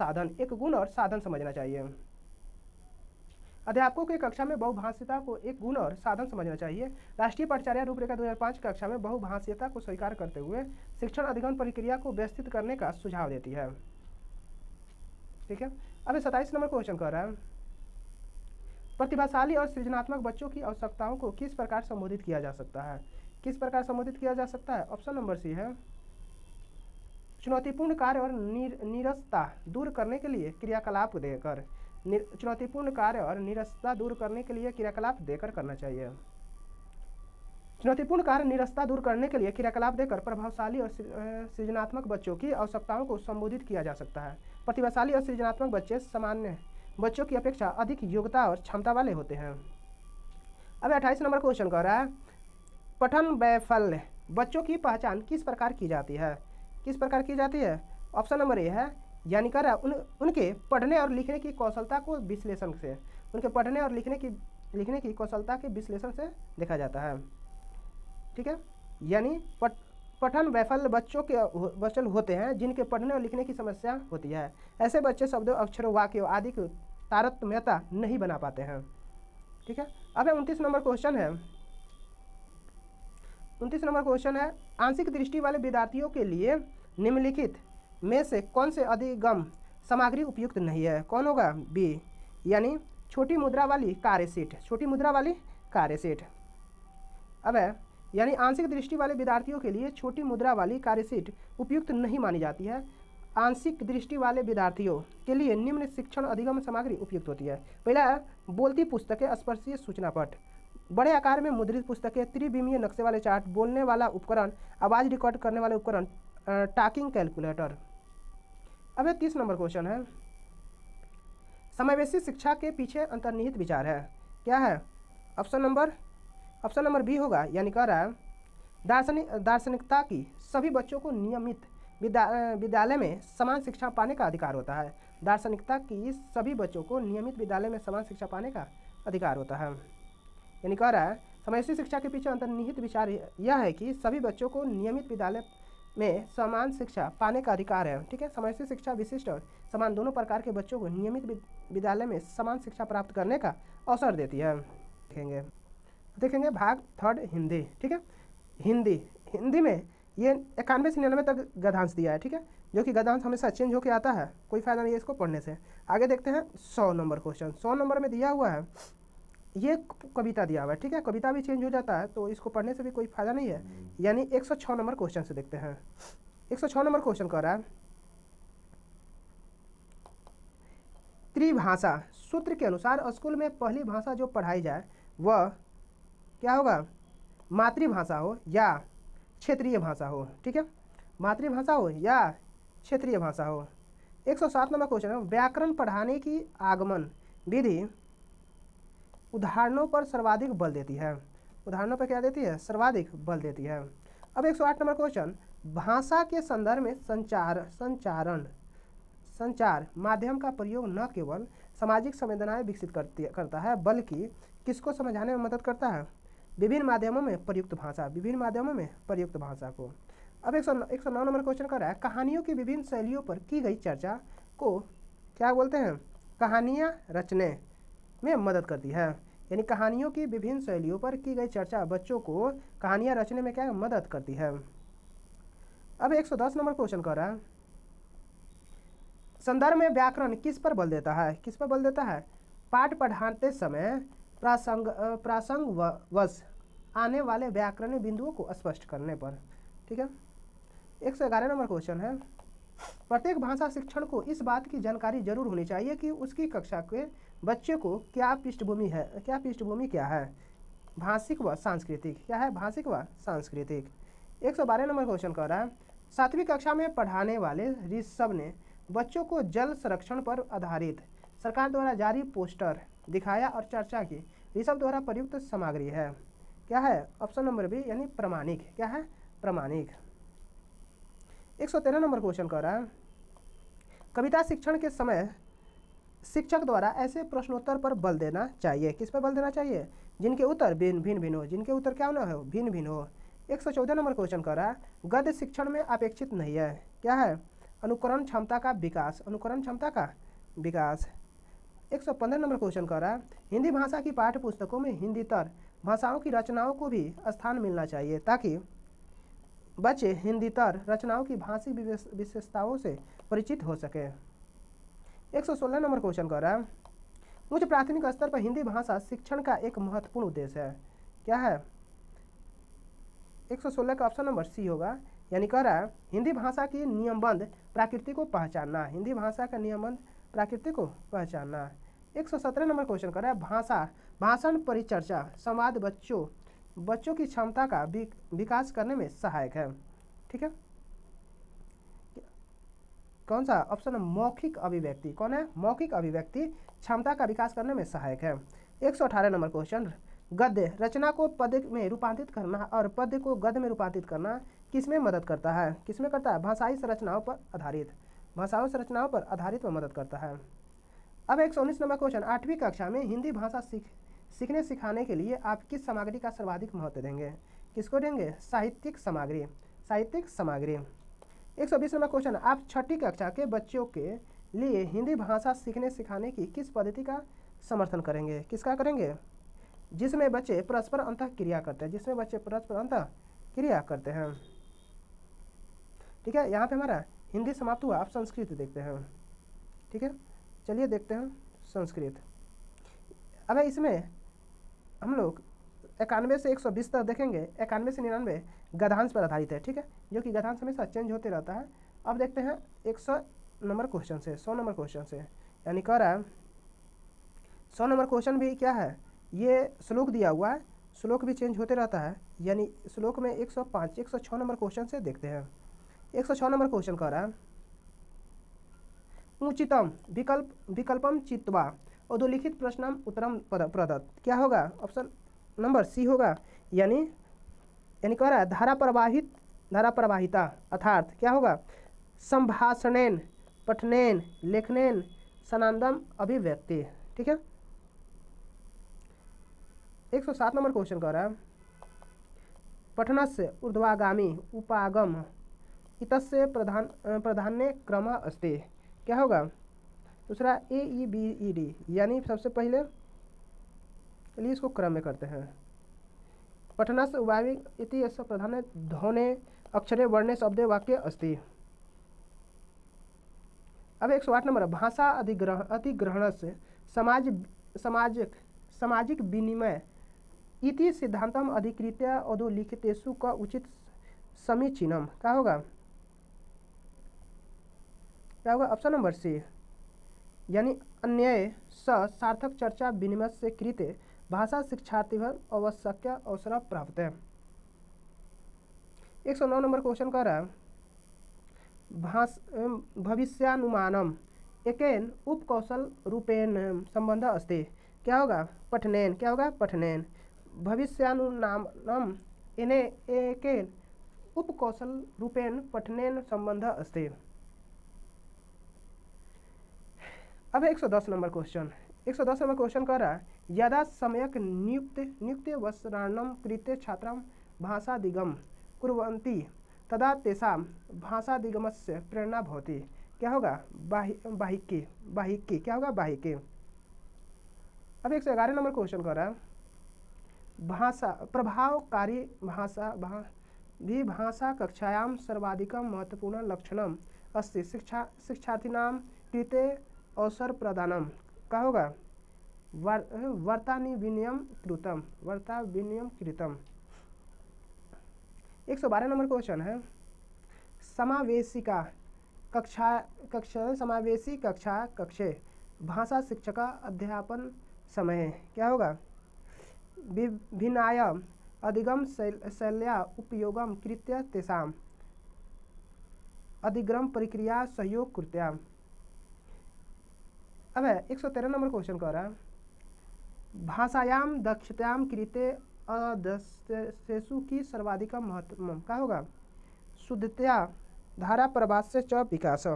साधन समझना चाहिए। अध्यापकों की कक्षा में बहुभाषीयता को एक गुण और साधन समझना चाहिए। राष्ट्रीय पाठ्यचर्या रूपरेखा 2005 कक्षा में बहुभाषीयता को स्वीकार करते हुए शिक्षण अधिगम प्रक्रिया को व्यवस्थित करने का सुझाव देती है। ठीक है। अब 27 नंबर क्वेश्चन कर रहा है प्रतिभाशाली और सृजनात्मक बच्चों की आवश्यकताओं को किस प्रकार संबोधित किया जा सकता है? ऑप्शन नंबर सी है चुनौतीपूर्ण कार्य और नीरसता दूर करने के लिए क्रियाकलाप देकर करना चाहिए। चुनौतीपूर्ण कार्य निरस्ता दूर करने के लिए क्रियाकलाप देकर प्रभावशाली और सृजनात्मक बच्चों की आवश्यकताओं को संबोधित किया जा सकता है। प्रतिभाशाली और सृजनात्मक बच्चे सामान्य बच्चों की अपेक्षा अधिक योग्यता और क्षमता वाले होते हैं। अब 28 नंबर क्वेश्चन कह रहा है पठन वैफल्य बच्चों की पहचान किस प्रकार की जाती है? ऑप्शन नंबर ए है यानी कह रहा है उनके पढ़ने और लिखने की कौशलता को विश्लेषण से लिखने की कौशलता के विश्लेषण से देखा जाता है। ठीक है। यानी पठन वैफल्य बच्चों होते हैं जिनके पढ़ने और लिखने की समस्या होती है। ऐसे बच्चे शब्दों, अक्षरों, वाक्यों आदि की तारतम्यता नहीं बना पाते हैं। ठीक है। अब 29 नंबर क्वेश्चन है। 29 नंबर क्वेश्चन है, आंशिक दृष्टि वाले विद्यार्थियों के लिए निम्नलिखित में से कौन से अधिगम सामग्री उपयुक्त नहीं है? कौन होगा? बी, यानी छोटी मुद्रा वाली कार्यशीट। छोटी मुद्रा वाली कार्यशीट। अब है, यानी आंशिक दृष्टि वाले विद्यार्थियों के लिए छोटी मुद्रा वाली कार्यशीट उपयुक्त नहीं मानी जाती है। आंशिक दृष्टि वाले विद्यार्थियों के लिए निम्न शिक्षण अधिगम सामग्री उपयुक्त होती है। पहला है बोलती पुस्तकें, स्पर्शीय सूचना पट, बड़े आकार में मुद्रित पुस्तकें, त्रिविमीय नक्शे वाले चार्ट, बोलने वाला उपकरण, आवाज़ रिकॉर्ड करने वाले उपकरण, टॉकिंग कैलकुलेटर। अब 30 नंबर क्वेश्चन है, समावेशी शिक्षा के पीछे अंतर्निहित विचार है। क्या है? ऑप्शन नंबर बी होगा, यानी कह रहा है दार्शनिकता की सभी बच्चों को नियमित विद्यालय में समान शिक्षा पाने का अधिकार होता है। दार्शनिकता की सभी बच्चों को नियमित विद्यालय में समान शिक्षा पाने का अधिकार होता है। यानी कह रहा है समावेशी शिक्षा के पीछे अंतर्निहित विचार यह है कि सभी बच्चों को नियमित विद्यालय में समान शिक्षा पाने का अधिकार है। ठीक है। समावेशी शिक्षा विशिष्ट और समान दोनों प्रकार के बच्चों को नियमित विद्यालय में समान शिक्षा प्राप्त करने का अवसर देती है। देखेंगे भाग 3 हिंदी। ठीक है। हिंदी में ये 91 से 99 तक गद्यांश दिया है। ठीक है। जो कि गद्यांश हमेशा चेंज होकर आता है, कोई फायदा नहीं है इसको पढ़ने से। आगे देखते हैं 100 नंबर क्वेश्चन। 100 नंबर में दिया हुआ है, ये कविता दिया हुआ है। ठीक है। कविता भी चेंज हो जाता है तो इसको पढ़ने से भी कोई फायदा नहीं है। यानी 106 नंबर क्वेश्चन से देखते हैं। 106 नंबर क्वेश्चन कह रहा है, त्रिभाषा सूत्र के अनुसार स्कूल में पहली भाषा जो पढ़ाई जाए वह क्या होगा? मातृभाषा हो या क्षेत्रीय भाषा हो। ठीक है। मातृभाषा हो या क्षेत्रीय भाषा हो। 107 नंबर क्वेश्चन है, व्याकरण पढ़ाने की आगमन विधि उदाहरणों पर सर्वाधिक बल देती है। उदाहरणों पर क्या देती है? सर्वाधिक बल देती है। अब 108 नंबर क्वेश्चन, भाषा के संदर्भ में संचार माध्यम का प्रयोग न केवल सामाजिक संवेदनाएं विकसित करता है बल्कि किसको समझाने में मदद करता है? विभिन्न माध्यमों में प्रयुक्त भाषा, विभिन्न माध्यमों में प्रयुक्त भाषा को। अब 109 नंबर क्वेश्चन कर रहा है, कहानियों की विभिन्न शैलियों पर की गई चर्चा को क्या बोलते हैं? कहानियाँ रचने में मदद करती है। यानी कहानियों की विभिन्न शैलियों पर की गई चर्चा बच्चों को कहानियाँ रचने में क्या मदद करती है। अब 110 नंबर क्वेश्चन कर रहा है, संदर्भ में व्याकरण किस पर बल देता है? किस पर बल देता है? पाठ पढ़ाते समय प्रासंगवश आने वाले व्याकरणीय बिंदुओं को स्पष्ट करने पर। ठीक है। 111 नंबर क्वेश्चन है, प्रत्येक भाषा शिक्षण को इस बात की जानकारी जरूर होनी चाहिए कि उसकी कक्षा के बच्चे को क्या पृष्ठभूमि क्या है? भाषिक व सांस्कृतिक। क्या है? भाषिक व सांस्कृतिक। 112 नंबर क्वेश्चन कर रहा है, 7वीं कक्षा में पढ़ाने वाले ऋषभ ने बच्चों को जल संरक्षण पर आधारित सरकार द्वारा जारी पोस्टर दिखाया और चर्चा की। ऋषभ द्वारा प्रयुक्त सामग्री है। क्या है? ऑप्शन नंबर बी, यानी प्रमाणिक। क्या है? प्रमाणिक। 113 नंबर क्वेश्चन कर रहा है, कविता शिक्षण के समय शिक्षक द्वारा ऐसे प्रश्नोत्तर पर बल देना चाहिए। किस पर बल देना चाहिए? जिनके उत्तर भिन्न भिन्न हो। जिनके उत्तर क्या ना हो? भिन्न भिन्न हो। 114 नंबर क्वेश्चन कर रहा है, गद्य शिक्षण में अपेक्षित नहीं है। क्या है? अनुकरण क्षमता का विकास। अनुकरण क्षमता का विकास। 115 नंबर क्वेश्चन कर रहा है, हिंदी भाषा की पाठ्य पुस्तकों में हिंदीतर भाषाओं की रचनाओं को भी स्थान मिलना चाहिए ताकि बच्चे हिंदीतर रचनाओं की भाषिक विशेषताओं से परिचित हो सके। 116 नंबर क्वेश्चन कर रहा है, उच्च प्राथमिक स्तर पर हिंदी भाषा शिक्षण का एक महत्वपूर्ण उद्देश्य है। क्या है? 116 का ऑप्शन नंबर सी होगा, यानी कह रहा है हिंदी भाषा की नियमबद्ध प्रकृति को पहचानना। हिंदी भाषा का नियमबद्ध प्रकृति को पहचानना। 117 नंबर क्वेश्चन कर रहा है, भाषण परिचर्चा संवाद बच्चों की क्षमता का विकास करने में सहायक है। ठीक है। कौन सा? ऑप्शन मौखिक अभिव्यक्ति। कौन है? मौखिक अभिव्यक्ति क्षमता का विकास करने में सहायक है। 118 नंबर क्वेश्चन, गद्य रचना को पद्य में रूपांतरित करना और पद्य को गद्य में रूपांतरित करना किसमें मदद करता है? किसमें करता है? भाषाई संरचनाओं पर आधारित। भाषाई संरचनाओं पर आधारित में मदद करता है। अब 119 नंबर क्वेश्चन, 8वीं कक्षा में हिंदी भाषा सीखने सिखाने के लिए आप किस सामग्री का सर्वाधिक महत्व देंगे? किसको देंगे? साहित्यिक सामग्री, साहित्यिक सामग्री। 120 नंबर क्वेश्चन, आप छठी कक्षा के बच्चों के लिए हिंदी भाषा सीखने सिखाने की किस पद्धति का समर्थन करेंगे? किसका करेंगे? जिसमें बच्चे परस्पर अंतः क्रिया करते हैं, जिसमें बच्चे परस्पर अंतः क्रिया करते हैं। ठीक है, यहाँ पे हमारा हिंदी समाप्त हुआ। आप संस्कृत देखते हैं। ठीक है, चलिए देखते हैं संस्कृत। अब इसमें हम लोग 91 से 120 तक देखेंगे। 91 से 99 गद्यांश पर आधारित है। ठीक है, जो कि गद्यांश हमेशा चेंज होते रहता है। अब देखते हैं 100 नंबर क्वेश्चन से, 100 नंबर क्वेश्चन से, यानी कह रहा है 100 नंबर क्वेश्चन भी क्या है, ये श्लोक दिया हुआ है, श्लोक भी चेंज होते रहता है। यानी श्लोक में 105 106 नंबर क्वेश्चन से देखते हैं। 106 नंबर क्वेश्चन कह रहा है उचितम विकल्पम चित्वा अधोलिखित प्रश्नम उत्तरम प्रदत्त। क्या होगा? ऑप्शन नंबर सी होगा। यानी कह रहा है धारा प्रवाहिता अर्थात क्या होगा? संभाषणेन पठनेन लेखनेन सनांदम अभिव्यक्ति। ठीक है, 107 नंबर क्वेश्चन कह रहा है पठनस्य ऊर्ध्वगामी उपागम इतस्य प्राधान्य क्रम अस्ति। क्या होगा? दूसरा AEBED, यानी सबसे पहले चलिए इसको क्रम में करते हैं। पठनस्य उभावी इति यस्य प्राधान्य ध्वने अक्षरे वर्णे शब्दे वाक्य अस्ति। अब 108 नंबर भाषा अधिग्रहण से सामाजिक विनिमय इति सिद्धांतम अधिकृत्य अधोलिखितेषु का उचित समीचीनम। क्या होगा? क्या होगा? ऑप्शन नंबर सी, यानी अन्यय सार्थक चर्चा विनिमय से कृते भाषा शिक्षार्थी आवश्यक अवसर प्राप्त है। 109 नंबर क्वेश्चन कर रहा है भविष्यानुमानम एकेन उपकौशल रूपेण संबंध अस्ति। क्या होगा? पठनेन। क्या होगा? पठनेन। भविष्यानुमानम एकेन उपकौशल रूपेण पठनेन संबंध अस्ति। अब 110 नंबर क्वेश्चन। 110 नंबर क्वेश्चन कर रहा है यदा सम्यक नियुक्त वस्त्राणम कृते छात्रां भाषादिगम कुर्वन्ति तदा तेषां भाषादिगमस्य प्रेरणा भवति। क्या होगा? बाहिकी। क्या होगा? बाहिकी। अब 111 नंबर क्वेश्चन कर रहा है भाषा प्रभावकारी भाषा कक्षायां सर्वाधिकं महत्वपूर्ण लक्षणम अस्ति शिक्षार्थिनां कृते अवसर प्रदानम। क्या होगा? वार्ता विनिमय कृतम। 112 नंबर क्वेश्चन है समावेशी कक्षा कक्षे भाषा शिक्षक अध्यापन समय। क्या होगा? विभिन्नाय अधिगम शैल्या उपयोगम कृत्य तेषाम् अधिगम प्रक्रिया सहयोग कृत्या। अब 113 नंबर क्वेश्चन कह रहा है भाषायाम दक्षतायाम कृते अदस्येषु की सर्वाधिक महत्व। क्या होगा? शुद्धतया धारा प्रवास्य च विकास।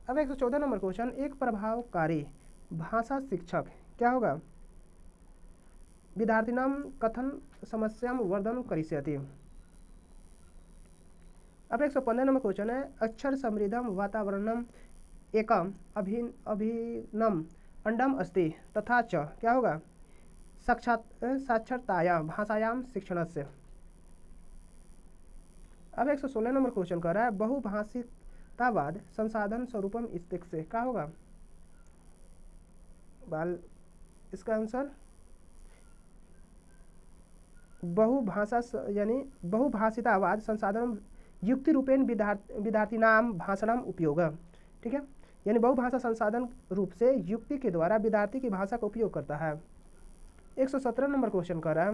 अब 114 नंबर क्वेश्चन एक प्रभावकारी भाषा शिक्षक क्या होगा? विद्यार्थिनां कथन समस्यां वर्धन करिष्यति। अब 115 नंबर क्वेश्चन है अक्षर समृद्धम वातावरणम एकम अभिनम अंडम अस्ति तथा च। क्या होगा? साक्षरताया भाषायाम शिक्षणस्य। अब 116 नंबर क्वेश्चन कर रहा है बहुभाषितावाद संसाधन स्वरूपम इस्तिक से। क्या होगा? इसका आंसर बहुभाषितावाद संसाधन युक्ति रूपेण विद्यार्थीनाम भाषणम उपयोग। ठीक है, यानी बहुभाषा संसाधन रूप से युक्ति के द्वारा विद्यार्थी की भाषा का उपयोग करता है। 117 नंबर क्वेश्चन कर रहा है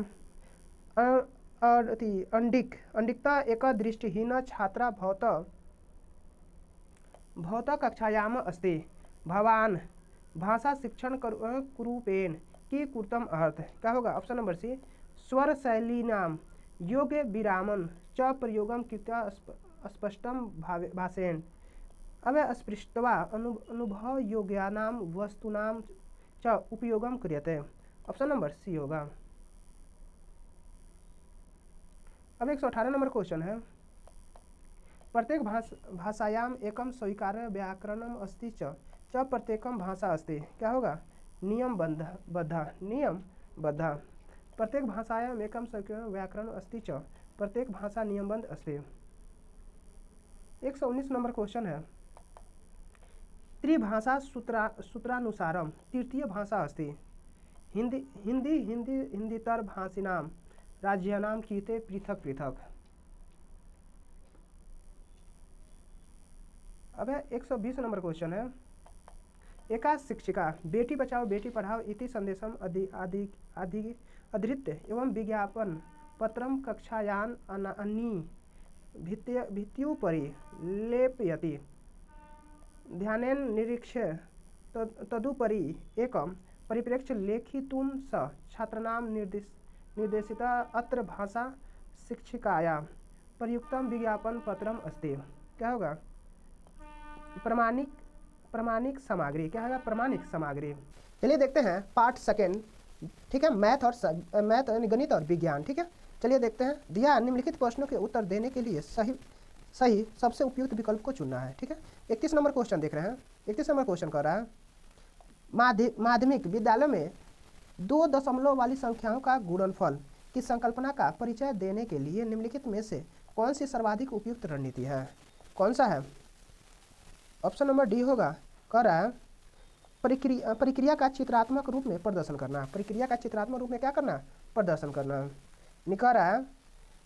अंडिकता एक दृष्टिहीन छात्रा भवत कक्षायाम अस्ति भवान भाषा शिक्षण कुरूपेण की कुर्तम अर्थ। क्या होगा? ऑप्शन नंबर सी स्वर शैलीनाम योग्य विरामन च प्रयोगम कृत्या स्पष्टम भाषेण अब अस्पृष्टवा अनुभव योग्यानाम वस्तूनाम च उपयोगम क्रियते। ऑप्शन नंबर सी होगा। अब 118 नंबर क्वेश्चन है, प्रत्येक भाषायाम एकम स्वीकार्य व्याकरणम अस्ति च प्रत्येकम भाषा अस्ति। क्या होगा? नियमबद्ध। प्रत्येक भाषायाम एकम स्वीकार्य व्याकरण अस्ति च प्रत्येक भाषा नियमबद्ध अस्ति। 119 नंबर क्वेश्चन है, त्रिभाषा सूत्रानुसारम तृतीय भाषा अस्ति। हिंदीतर भाषिणाम राज्यानाम कीर्ते पृथक पृथक। अब 120 नंबर क्वेश्चन है, एका शिक्षिका बेटी बचाओ बेटी पढ़ाओ इति संदेशम अधिकृत्य एवं विज्ञापन पत्रम कक्षायान अन्नी भित्त्युपरि लेपयति। ध्यानेन निरीक्ष्य तदुपरि एकं परिप्रेक्ष्य लेखितुं स छात्राणां निर्देशिता अत्र भाषा शिक्षिकाया प्रयुक्तम विज्ञापन पत्रम अस्ति। क्या होगा? प्रमाणिक सामग्री। क्या होगा? प्रमाणिक सामग्री। चलिए देखते हैं पार्ट सेकेंड, ठीक है, मैथ यानी गणित और विज्ञान। ठीक है, चलिए देखते हैं। दिया निम्नलिखित प्रश्नों के उत्तर देने के लिए सही सबसे उपयुक्त विकल्प को चुनना है। ठीक है, 31 नंबर क्वेश्चन देख रहे हैं। 31 नंबर क्वेश्चन कर रहा है, माध्यमिक विद्यालय में 2 दशमलव वाली संख्याओं का गुणनफल की संकल्पना का परिचय देने के लिए निम्नलिखित में से कौन सी सर्वाधिक उपयुक्त रणनीति है? कौन सा है? ऑप्शन नंबर डी होगा। कह रहा है प्रक्रिया का चित्रात्मक रूप में प्रदर्शन करना। प्रक्रिया का चित्रात्मक रूप में क्या करना? प्रदर्शन करना। कह रहा है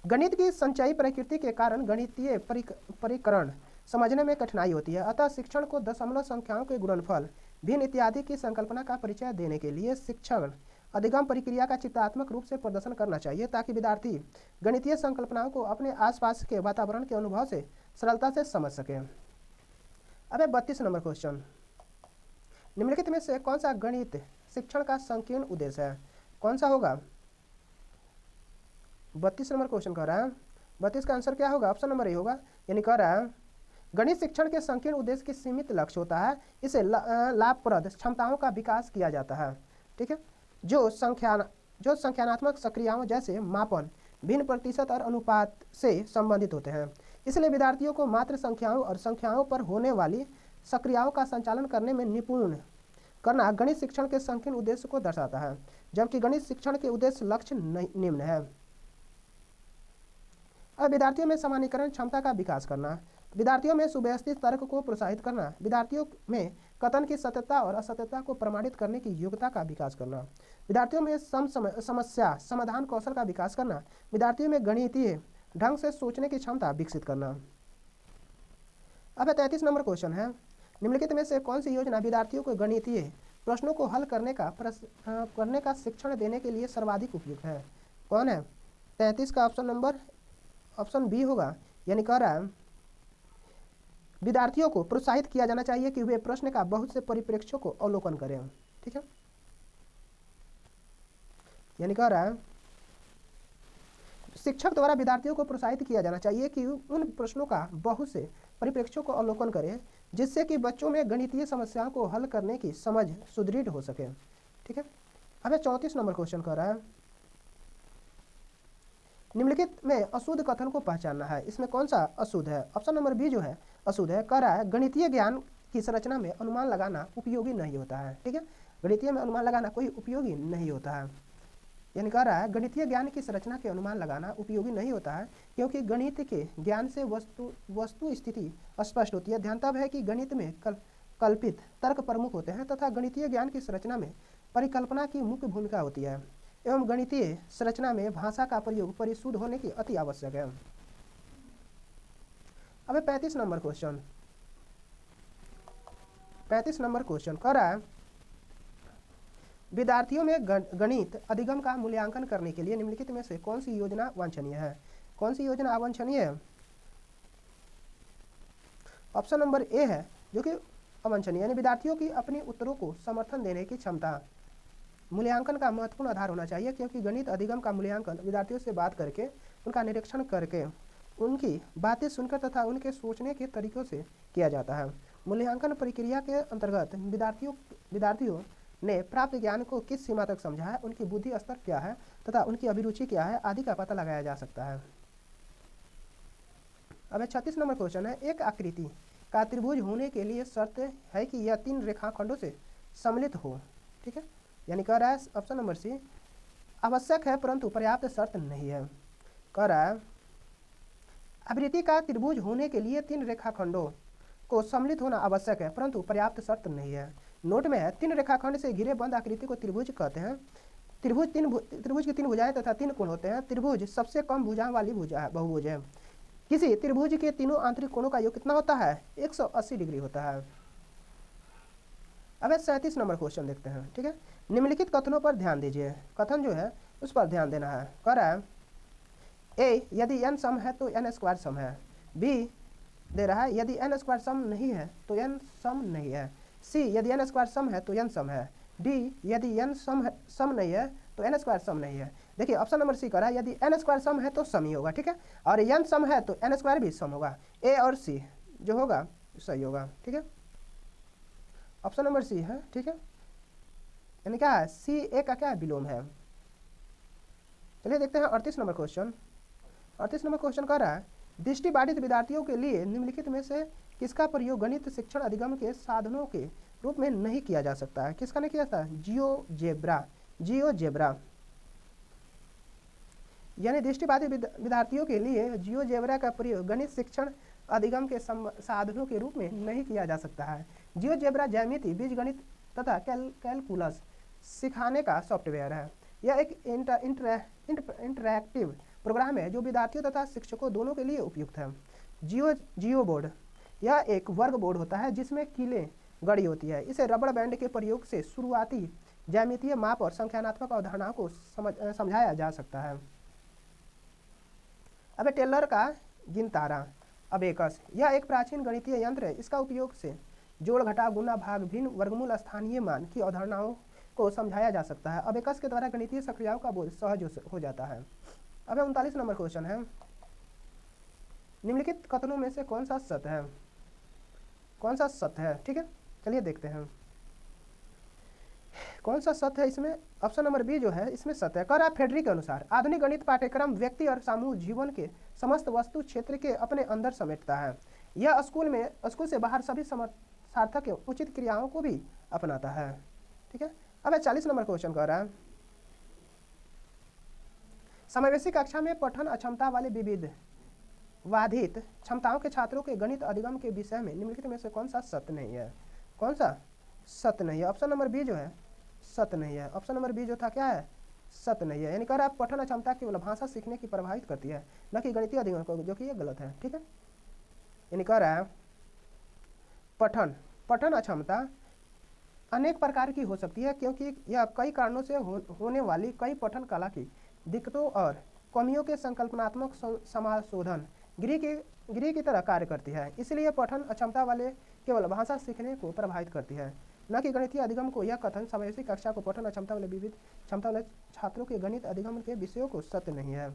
गणित की संचयी प्रकृति के कारण गणितीय परिकरण समझने में कठिनाई होती है, अतः शिक्षण को दशमलव संख्याओं के गुणनफल भिन्न इत्यादि की संकल्पना का परिचय देने के लिए शिक्षण अधिगम प्रक्रिया का चित्रात्मक रूप से प्रदर्शन करना चाहिए ताकि विद्यार्थी गणितीय संकल्पनाओं को अपने आसपास के वातावरण के अनुभव से सरलता से समझ सके। अब 32 नंबर क्वेश्चन, निम्नलिखित में से कौन सा गणित शिक्षण का संकीर्ण उद्देश्य है? कौन सा होगा? 32 नंबर क्वेश्चन कह रहा है, 32 का आंसर क्या होगा? ऑप्शन नंबर ए होगा। यानी कह रहा है गणित शिक्षण के संकीर्ण उद्देश्य की सीमित लक्ष्य होता है, इसे लाभप्रद क्षमताओं का विकास किया जाता है। ठीक है, जो संख्यानात्मक सक्रियाओं जैसे मापन, भिन्न प्रतिशत और अनुपात से संबंधित होते हैं। इसलिए विद्यार्थियों को मात्र संख्याओं और संख्याओं पर होने वाली सक्रियाओं का संचालन करने में निपुण करना गणित शिक्षण के संकीर्ण उद्देश्य को दर्शाता है, जबकि गणित शिक्षण के उद्देश्य लक्ष्य निम्न है। अब विद्यार्थियों में सामान्यीकरण क्षमता का विकास करना, विद्यार्थियों में सुव्यवस्थित तर्क को प्रोत्साहित करना, विद्यार्थियों में कथन की सत्यता और असत्यता को प्रमाणित करने की योग्यता का विकास करना, विद्यार्थियों में समस्या समाधान कौशल का विकास करना, विद्यार्थियों में गणितीय ढंग से सोचने की क्षमता विकसित करना। अब 33 नंबर क्वेश्चन है, निम्नलिखित में से कौन सी योजना विद्यार्थियों को गणितीय प्रश्नों को हल करने का शिक्षण देने के लिए सर्वाधिक उपयुक्त है? कौन है? 33 का ऑप्शन बी होगा। यानी कह रहा है विद्यार्थियों को प्रोत्साहित किया जाना चाहिए कि वे प्रश्न का बहुत से परिप्रेक्ष्यों को अवलोकन करें। ठीक है, यानी कह रहा है शिक्षक द्वारा विद्यार्थियों को प्रोत्साहित किया जाना चाहिए कि उन प्रश्नों का बहुत से परिप्रेक्ष्यों को अवलोकन करें, जिससे कि बच्चों में गणितीय समस्याओं को हल करने की समझ सुदृढ़ हो सके। ठीक है, अब 34 नंबर क्वेश्चन कह रहा है, निम्नलिखित में अशुद्ध कथन को पहचानना है। इसमें कौन सा अशुद्ध है? ऑप्शन नंबर बी जो है अशुद्ध है। कह रहा है गणितीय ज्ञान की संरचना में अनुमान लगाना उपयोगी नहीं होता है। ठीक है, गणितीय में अनुमान लगाना कोई उपयोगी नहीं होता है। यानी कह रहा है गणितीय ज्ञान की संरचना के अनुमान लगाना उपयोगी नहीं होता है, क्योंकि गणित के ज्ञान से वस्तु स्थिति स्पष्ट होती है। ध्यान है कि गणित में कल्पित तर्क प्रमुख होते हैं तथा गणितीय ज्ञान की संरचना में परिकल्पना की मुख्य भूमिका होती है, एवं गणितीय संरचना में भाषा का प्रयोग परिशुद्ध होने की अति आवश्यक है। अब 35 नंबर क्वेश्चन, 35 नंबर क्वेश्चन कह रहा है विद्यार्थियों में गणित अधिगम का मूल्यांकन करने के लिए निम्नलिखित में से कौन सी योजना वांछनीय है? कौन सी योजना अवांछनीय है? ऑप्शन नंबर ए है जो कि अवांछनीय, यानी विद्यार्थियों की अपनी उत्तरों को समर्थन देने की क्षमता मूल्यांकन का महत्वपूर्ण आधार होना चाहिए, क्योंकि गणित अधिगम का मूल्यांकन विद्यार्थियों से बात करके, उनका निरीक्षण करके, उनकी बातें सुनकर तथा उनके सोचने के तरीकों से किया जाता है। मूल्यांकन प्रक्रिया के अंतर्गत विद्यार्थियों ने प्राप्त ज्ञान को किस सीमा तक समझा है, उनकी बुद्धि स्तर क्या है तथा उनकी अभिरुचि क्या है आदि का पता लगाया जा सकता है। अब 36 नंबर क्वेश्चन है, एक आकृति का त्रिभुज होने के लिए शर्त है कि यह 3 रेखाखंडों से सम्मिलित हो। ठीक है, यानी कह रहा है ऑप्शन नंबर सी आवश्यक है परंतु पर्याप्त शर्त नहीं है। कह रहा है आकृति का त्रिभुज होने के लिए 3 रेखाखंडों को सम्मिलित होना आवश्यक है परंतु पर्याप्त शर्त नहीं है। नोट में है 3 रेखाखंड से घिरे बंद आकृति को त्रिभुज कहते हैं। त्रिभुज की 3 भुजाएं तथा 3 कोण होते हैं। त्रिभुज सबसे कम भुजाओं वाली बहुभुज है। किसी त्रिभुज के तीनों आंतरिक कोणों का योग कितना होता है? 180 डिग्री होता है। अब 37 नंबर क्वेश्चन देखते हैं। ठीक है, निम्नलिखित कथनों पर ध्यान दीजिए। कथन जो है उस पर ध्यान देना है। कह रहा है ए यदि n सम है तो n स्क्वायर सम है। बी दे रहा है यदि n स्क्वायर सम नहीं है तो n सम नहीं है। सी यदि n स्क्वायर सम है तो n सम है। डी यदि n सम नहीं है तो n स्क्वायर सम नहीं है। देखिए ऑप्शन नंबर सी कह रहा है यदि n स्क्वायर सम है तो सम ही होगा। ठीक है, और n सम है तो n स्क्वायर भी सम होगा। ए और सी जो होगा सही होगा। ठीक है, ऑप्शन नंबर सी है। ठीक है, यानी क्या है सी ए का क्या है? विलोम है। चलिए देखते हैं 38 नंबर क्वेश्चन। 38 नंबर क्वेश्चन कह रहा है दृष्टिबाधित विद्यार्थियों के लिए निम्नलिखित में से किसका प्रयोग गणित शिक्षण अधिगम के साधनों के रूप में नहीं किया जा सकता है? किसका नहीं किया था? जियोजेब्रा यानी दृष्टिबाधित विद्यार्थियों के लिए जियोजेब्रा का प्रयोग गणित शिक्षण अधिगम के साधनों के रूप में नहीं किया जा सकता है। जियोजेब्रा ज्यामिति, बीजगणित तथा कैलकुलस सिखाने का सॉफ्टवेयर है। यह एक इंटरैक्टिव प्रोग्राम है जो विद्यार्थियों तथा शिक्षकों दोनों के लिए उपयुक्त है। जियो बोर्ड यह एक वर्ग बोर्ड होता है जिसमें कीलें गड़ी होती है। इसे रबड़ बैंड के प्रयोग से शुरुआती ज्यामितीय माप और संख्यात्मक अवधारणाओं को समझाया जा सकता है। अब टेलर का गिनतारा अबेकस यह एक प्राचीन गणितीय यंत्र है। इसका उपयोग से जोड़, घटाव, गुणा, भाग, भिन्न, वर्गमूल, स्थानीय मान की अवधारणाओं को समझाया जा सकता है। अबेकस के द्वारा गणितीय प्रक्रियाओं का बोध सहज हो जाता है। अब 39 नंबर क्वेश्चन है निम्नलिखित कथनों में से कौन सा सत्य है? कौन सा सत्य है? ठीक है, चलिए देखते हैं कौन सा सत्य है इसमें। ऑप्शन नंबर बी जो है इसमें सत्य है। कह रहा है फेडरिक के अनुसार आधुनिक गणित पाठ्यक्रम व्यक्ति और सामूहिक जीवन के समस्त वस्तु क्षेत्र के अपने अंदर समेटता है। यह स्कूल से बाहर सभी सार्थक उचित क्रियाओं को भी अपनाता है। ठीक है, अब 40 नंबर क्वेश्चन कह रहा है समावेशी कक्षा में पठन अक्षमता वाले विविध बाधित क्षमताओं के छात्रों के गणित अधिगम के विषय में निम्नलिखित में से कौन सा सत्य नहीं है? कौन सा सत्य नहीं है? ऑप्शन नंबर बी जो है सत्य नहीं है। ऑप्शन नंबर बी जो था क्या है? सत्य नहीं है। यानी कह रहा है पठन अक्षमता केवल भाषा सीखने की प्रभावित करती है न कि गणितीय अधिगम को, जो कि ये गलत है। ठीक है, यानी कह रहा है पठन अक्षमता अनेक प्रकार की हो सकती है क्योंकि यह कई कारणों से होने वाली कई पठन कला की दिक्कतों और कमियों के संकल्पनात्मक समाशोधन गृह की तरह कार्य करती है। इसलिए पठन अक्षमता वाले केवल भाषा सीखने को प्रभावित करती है न कि गणितीय अधिगम को। यह कथन समावेशी कक्षा को पठन अक्षमता वाले विविध क्षमता वाले छात्रों के गणित अधिगम के विषयों को सत्य नहीं है।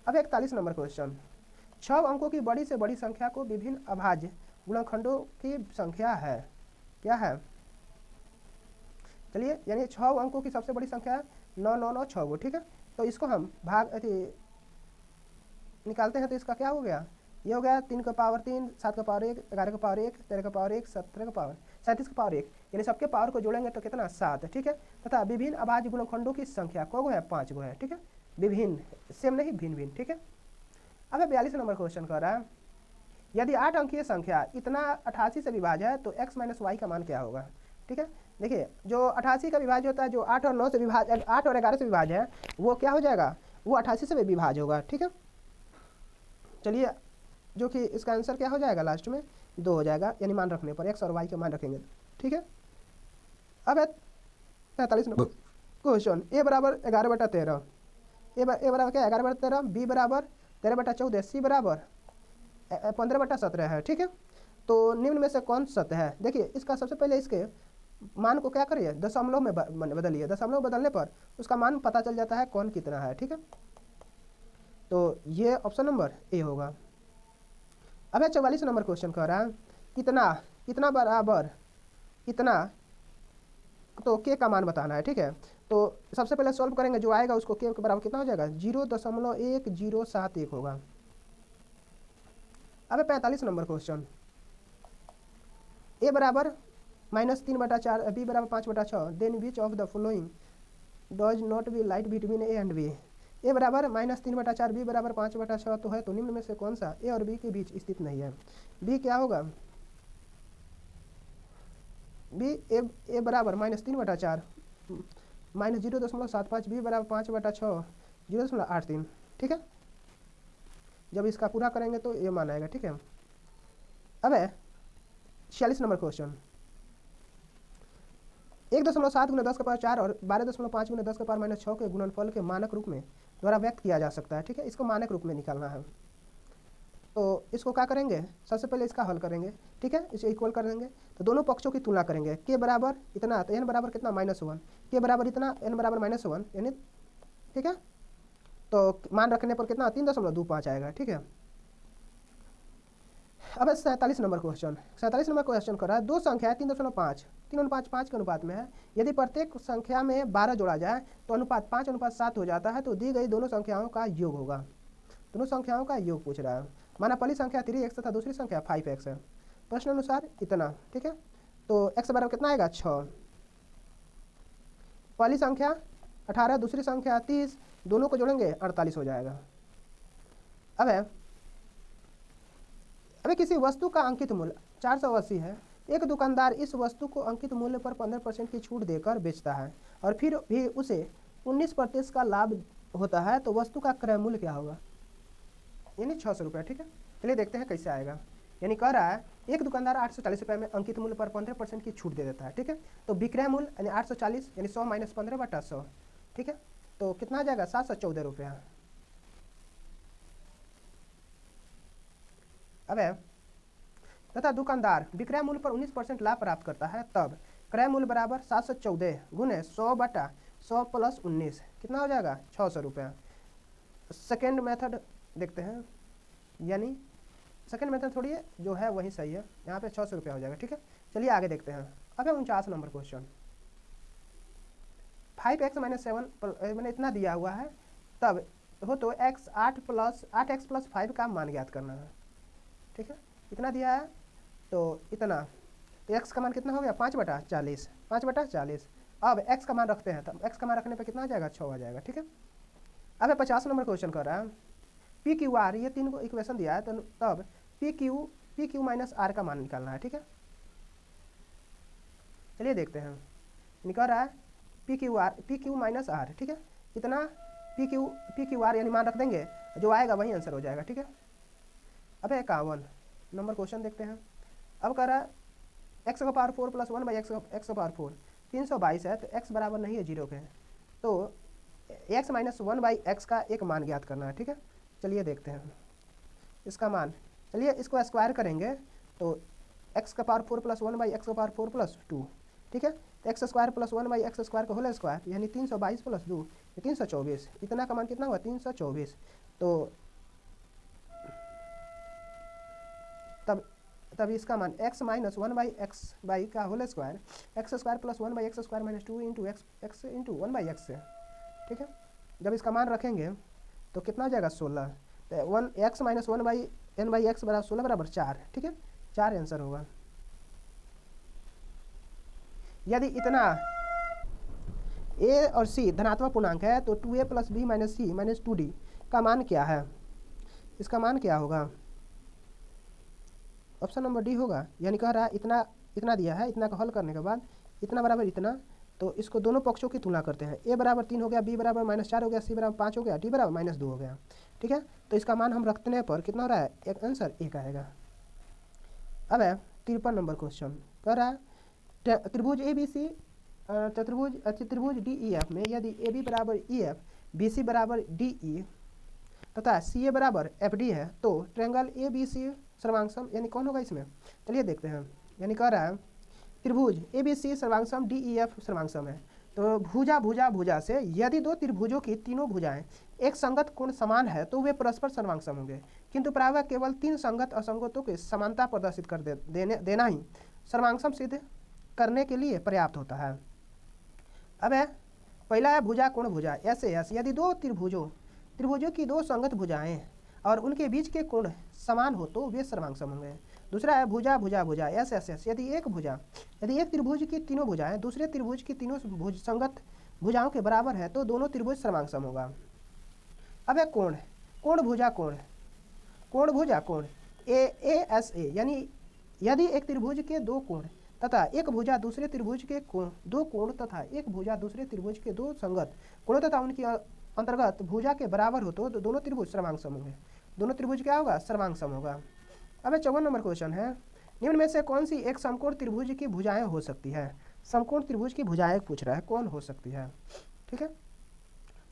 अब 41 नंबर क्वेश्चन 6 अंकों की बड़ी से बड़ी संख्या को विभिन्न अभाज्य गुणनखंडों की संख्या है। क्या है? चलिए, यानी 6 अंकों की सबसे बड़ी संख्या 99996। ठीक है, तो इसको हम निकालते हैं तो इसका क्या हो गया? ये हो गया 3 का पावर 3, 7 का पावर 1, 11 का पावर 1, 13 का पावर 1, 17 का पावर 37 का पावर 1, यानी सबके पावर को जोड़ेंगे तो कितना? 7। ठीक है, तथा विभिन्न अभाज्य गुणनखंडों की संख्या को है 5 है। ठीक है, विभिन्न सेम नहीं, भिन्न। ठीक है, अब 42 नंबर क्वेश्चन कर रहा है यदि 8 अंकीय संख्या इतना 88 से विभाज्य है तो x माइनस वाई का मान क्या होगा? ठीक है, देखिए जो 88 का विभाज्य होता है, जो 8 और 9 से विभाज्य, 8 और 11 से विभाज्य है, वो क्या हो जाएगा? वो 88 से विभाज्य होगा। ठीक है, चलिए जो कि इसका आंसर क्या हो जाएगा? लास्ट में 2 हो जाएगा, यानी मान रखने पर x और y के मान रखेंगे। ठीक है, अब 43 नंबर क्वेश्चन a बराबर 11/13, ए बराबर क्या? 11/13, b बराबर 13/14, सी बराबर 15/17 है। ठीक है, तो निम्न में से कौन सत्य है? देखिए इसका सबसे पहले इसके मान को क्या करिए? दशमलव में बदलिए। दशमलव बदलने पर उसका मान पता चल जाता है कौन कितना है। ठीक है, तो ये ऑप्शन नंबर ए होगा। अब 44 नंबर क्वेश्चन कह रहा है कितना बराबर इतना, तो के का मान बताना है। ठीक है, तो सबसे पहले सॉल्व करेंगे, जो आएगा उसको के के बराबर कितना हो जाएगा? 0.1071 होगा। अब 45 नंबर क्वेश्चन, ए बराबर -3/4, बी बराबर 5/6, then which of the following does not be light between A and B. A बराबर -3/4, बी बराबर 5/6 तो है, तो निम्न में से कौन सा ए और बी के बीच स्थित नहीं है। बी क्या होगा, बी ए बराबर -3/4 -0.75, बी बराबर 5/6 0.83। ठीक है, जब इसका पूरा करेंगे तो ये मान आएगा। ठीक है, अब है 46 नंबर क्वेश्चन, 1.7 × 10⁻4 और 12.5 × 10⁻6 के गुणनफल के मानक रूप में द्वारा व्यक्त किया जा सकता है। ठीक है, इसको मानक रूप में निकालना है, तो इसको क्या करेंगे, सबसे पहले इसका हल करेंगे। ठीक है, इसे इक्वल कर देंगे, तो दोनों पक्षों की तुलना करेंगे। के बराबर इतना तो एन बराबर कितना -1, के बराबर इतना एन बराबर -1 यानी, ठीक है, तो मान रखने पर कितना 3.25 आएगा। ठीक है, अब 47 नंबर क्वेश्चन, 47 नंबर क्वेश्चन कर रहा है, दो संख्या है 3.5, 3:5 के अनुपात में है। यदि प्रत्येक संख्या में 12 जोड़ा जाए तो अनुपात 5:7 हो जाता है, तो दी गई दोनों संख्याओं का योग होगा। दोनों संख्याओं का योग पूछ रहा है। माना पहली संख्या 3x तथा दूसरी संख्या 5x है, प्रश्न अनुसार इतना। ठीक है, तो x बराबर कितना आएगा 6, पहली संख्या 18, दूसरी संख्या 30, दोनों को जोड़ेंगे 48 हो जाएगा। अब है, अभी किसी वस्तु का अंकित मूल्य 480 है, एक दुकानदार इस वस्तु को अंकित मूल्य पर 15% की छूट देकर बेचता है और फिर भी उसे 19% का लाभ होता है, तो वस्तु का क्रय मूल्य क्या होगा, यानी 600 रुपये। ठीक है, चलिए देखते हैं कैसे आएगा। यानी कह रहा है एक दुकानदार 840 रुपये में अंकित मूल्य पर 15% की छूट दे देता है। ठीक है, तो विक्रय मूल्य यानी 840 यानी 100 - 15/100। ठीक है, तो कितना आ जाएगा 714 रुपया। अब है, तथा दुकानदार विक्रय मूल्य पर 19% लाभ प्राप्त करता है, तब क्रय मूल्य बराबर 714 गुने 100/100 + 19 कितना हो जाएगा 600 रुपया। सेकेंड मेथड देखते हैं, यानी सेकेंड मेथड थोड़ी है जो है वही सही है, यहाँ पे 600 रुपया हो जाएगा। ठीक है, चलिए आगे देखते हैं। अब है 49 नंबर क्वेश्चन, 5x - 7 मैंने इतना दिया हुआ है, तब हो तो 8x + 5 का मान ज्ञात करना है। ठीक है, इतना दिया है तो इतना, तो x का मान कितना हो गया 5/40, 5/40। अब x का मान रखते हैं, तब x का मान रखने पर कितना आ जाएगा 6 आ जाएगा। ठीक है, अब 50 नंबर क्वेश्चन कर रहा है, PQR ये तीन को इक्वेशन दिया है, तो तब PQ - R का मान निकालना है। ठीक है, चलिए देखते हैं। निकल रहा है PQ - R। ठीक है, इतना PQR यानी मान रख देंगे, जो आएगा वही आंसर हो जाएगा। ठीक है, अब 51 नंबर क्वेश्चन देखते हैं। अब कह रहा है x⁴ + 1/x⁴ 322 है, तो x बराबर नहीं है 0 के, तो x - 1/x का एक मान ज्ञात करना है। ठीक है, चलिए देखते हैं इसका मान। चलिए इसको स्क्वायर करेंगे, तो x⁴ + 1/x⁴ + 2। ठीक है, तो x² + 1/x² का होल स्क्वायर यानी 322 + 2 324, इतना का मान कितना हुआ 324। तो तब इसका मान x - 1/x का whole square x² + 1/x² - 2 × x × 1/x है। ठीक है, जब इसका मान रखेंगे तो कितना हो जाएगा 16, तो x - 1/n/x बराबर 16 बराबर 4। ठीक है, 4 आंसर होगा। यदि इतना a और c धनात्मक पूर्णांक है, तो 2a + b - c - 2d का मान क्या है, इसका मान क्या होगा, ऑप्शन नंबर डी होगा। यानी कह रहा है इतना दिया है, इतना का हल करने के बाद इतना बराबर इतना, तो इसको दोनों पक्षों की तुलना करते हैं। a बराबर 3 हो गया, b बराबर -4 हो गया, c बराबर 5 हो गया, d बराबर -2 हो गया। ठीक है, तो इसका मान हम रखने पर कितना हो रहा है, एक आंसर 1 आएगा। अब है 53 नंबर क्वेश्चन, कह रहा है त्रिभुज ABC चतुर्भुज DEF में यदि AB बराबर EF, BC बराबर DE तथा CA बराबर FD है, तो ट्रायंगल ABC सर्वांगसम यानी कौन होगा इसमें, चलिए देखते हैं। यानी कह रहा है त्रिभुज ABC सर्वांगसम DEF सर्वांगसम है, तो भुजा से यदि दो त्रिभुजों की तीनों भुजाएं एक संगत कोण समान है तो वे परस्पर सर्वांगसम होंगे, किंतु प्रायः केवल 3 संगत असंगतों की समानता प्रदर्शित कर देना ही सर्वांगसम सिद्ध करने के लिए पर्याप्त होता है। अब है पहला है भुजा कोण भुजा ऐसे यदि दो त्रिभुजों की दो संगत भुजाएं और उनके बीच के कोण समान हो तो वे सर्वांग सम होंगे। दूसरा है भुजा भुजा भुजा एस एस एस, यदि एक त्रिभुज की तीनों भुजाएं दूसरे त्रिभुज की तीनों भुज संगत भुजाओं के बराबर है तो दोनों त्रिभुज सर्वांग सम होगा। अब है कोण, कोण भुजा कोण, कोण भुजा कोण ए एस ए, यानी यदि एक त्रिभुज के दो कोण तथा एक भुजा दूसरे त्रिभुज के दो कोण तथा एक भुजा दूसरे त्रिभुज के दो संगत कोणों तथा उनकी अंतर्गत भुजा के बराबर हो तो दोनों त्रिभुज सर्वांग सम होंगे। दोनों त्रिभुज क्या होगा? सर्वांग सम होगा। अब 54 नंबर क्वेश्चन है, निम्न में से कौन सी एक समकोण त्रिभुज की भुजाएं हो सकती है? समकोण त्रिभुज की भुजाएं पूछ रहा है, कौन हो सकती है? ठीक है,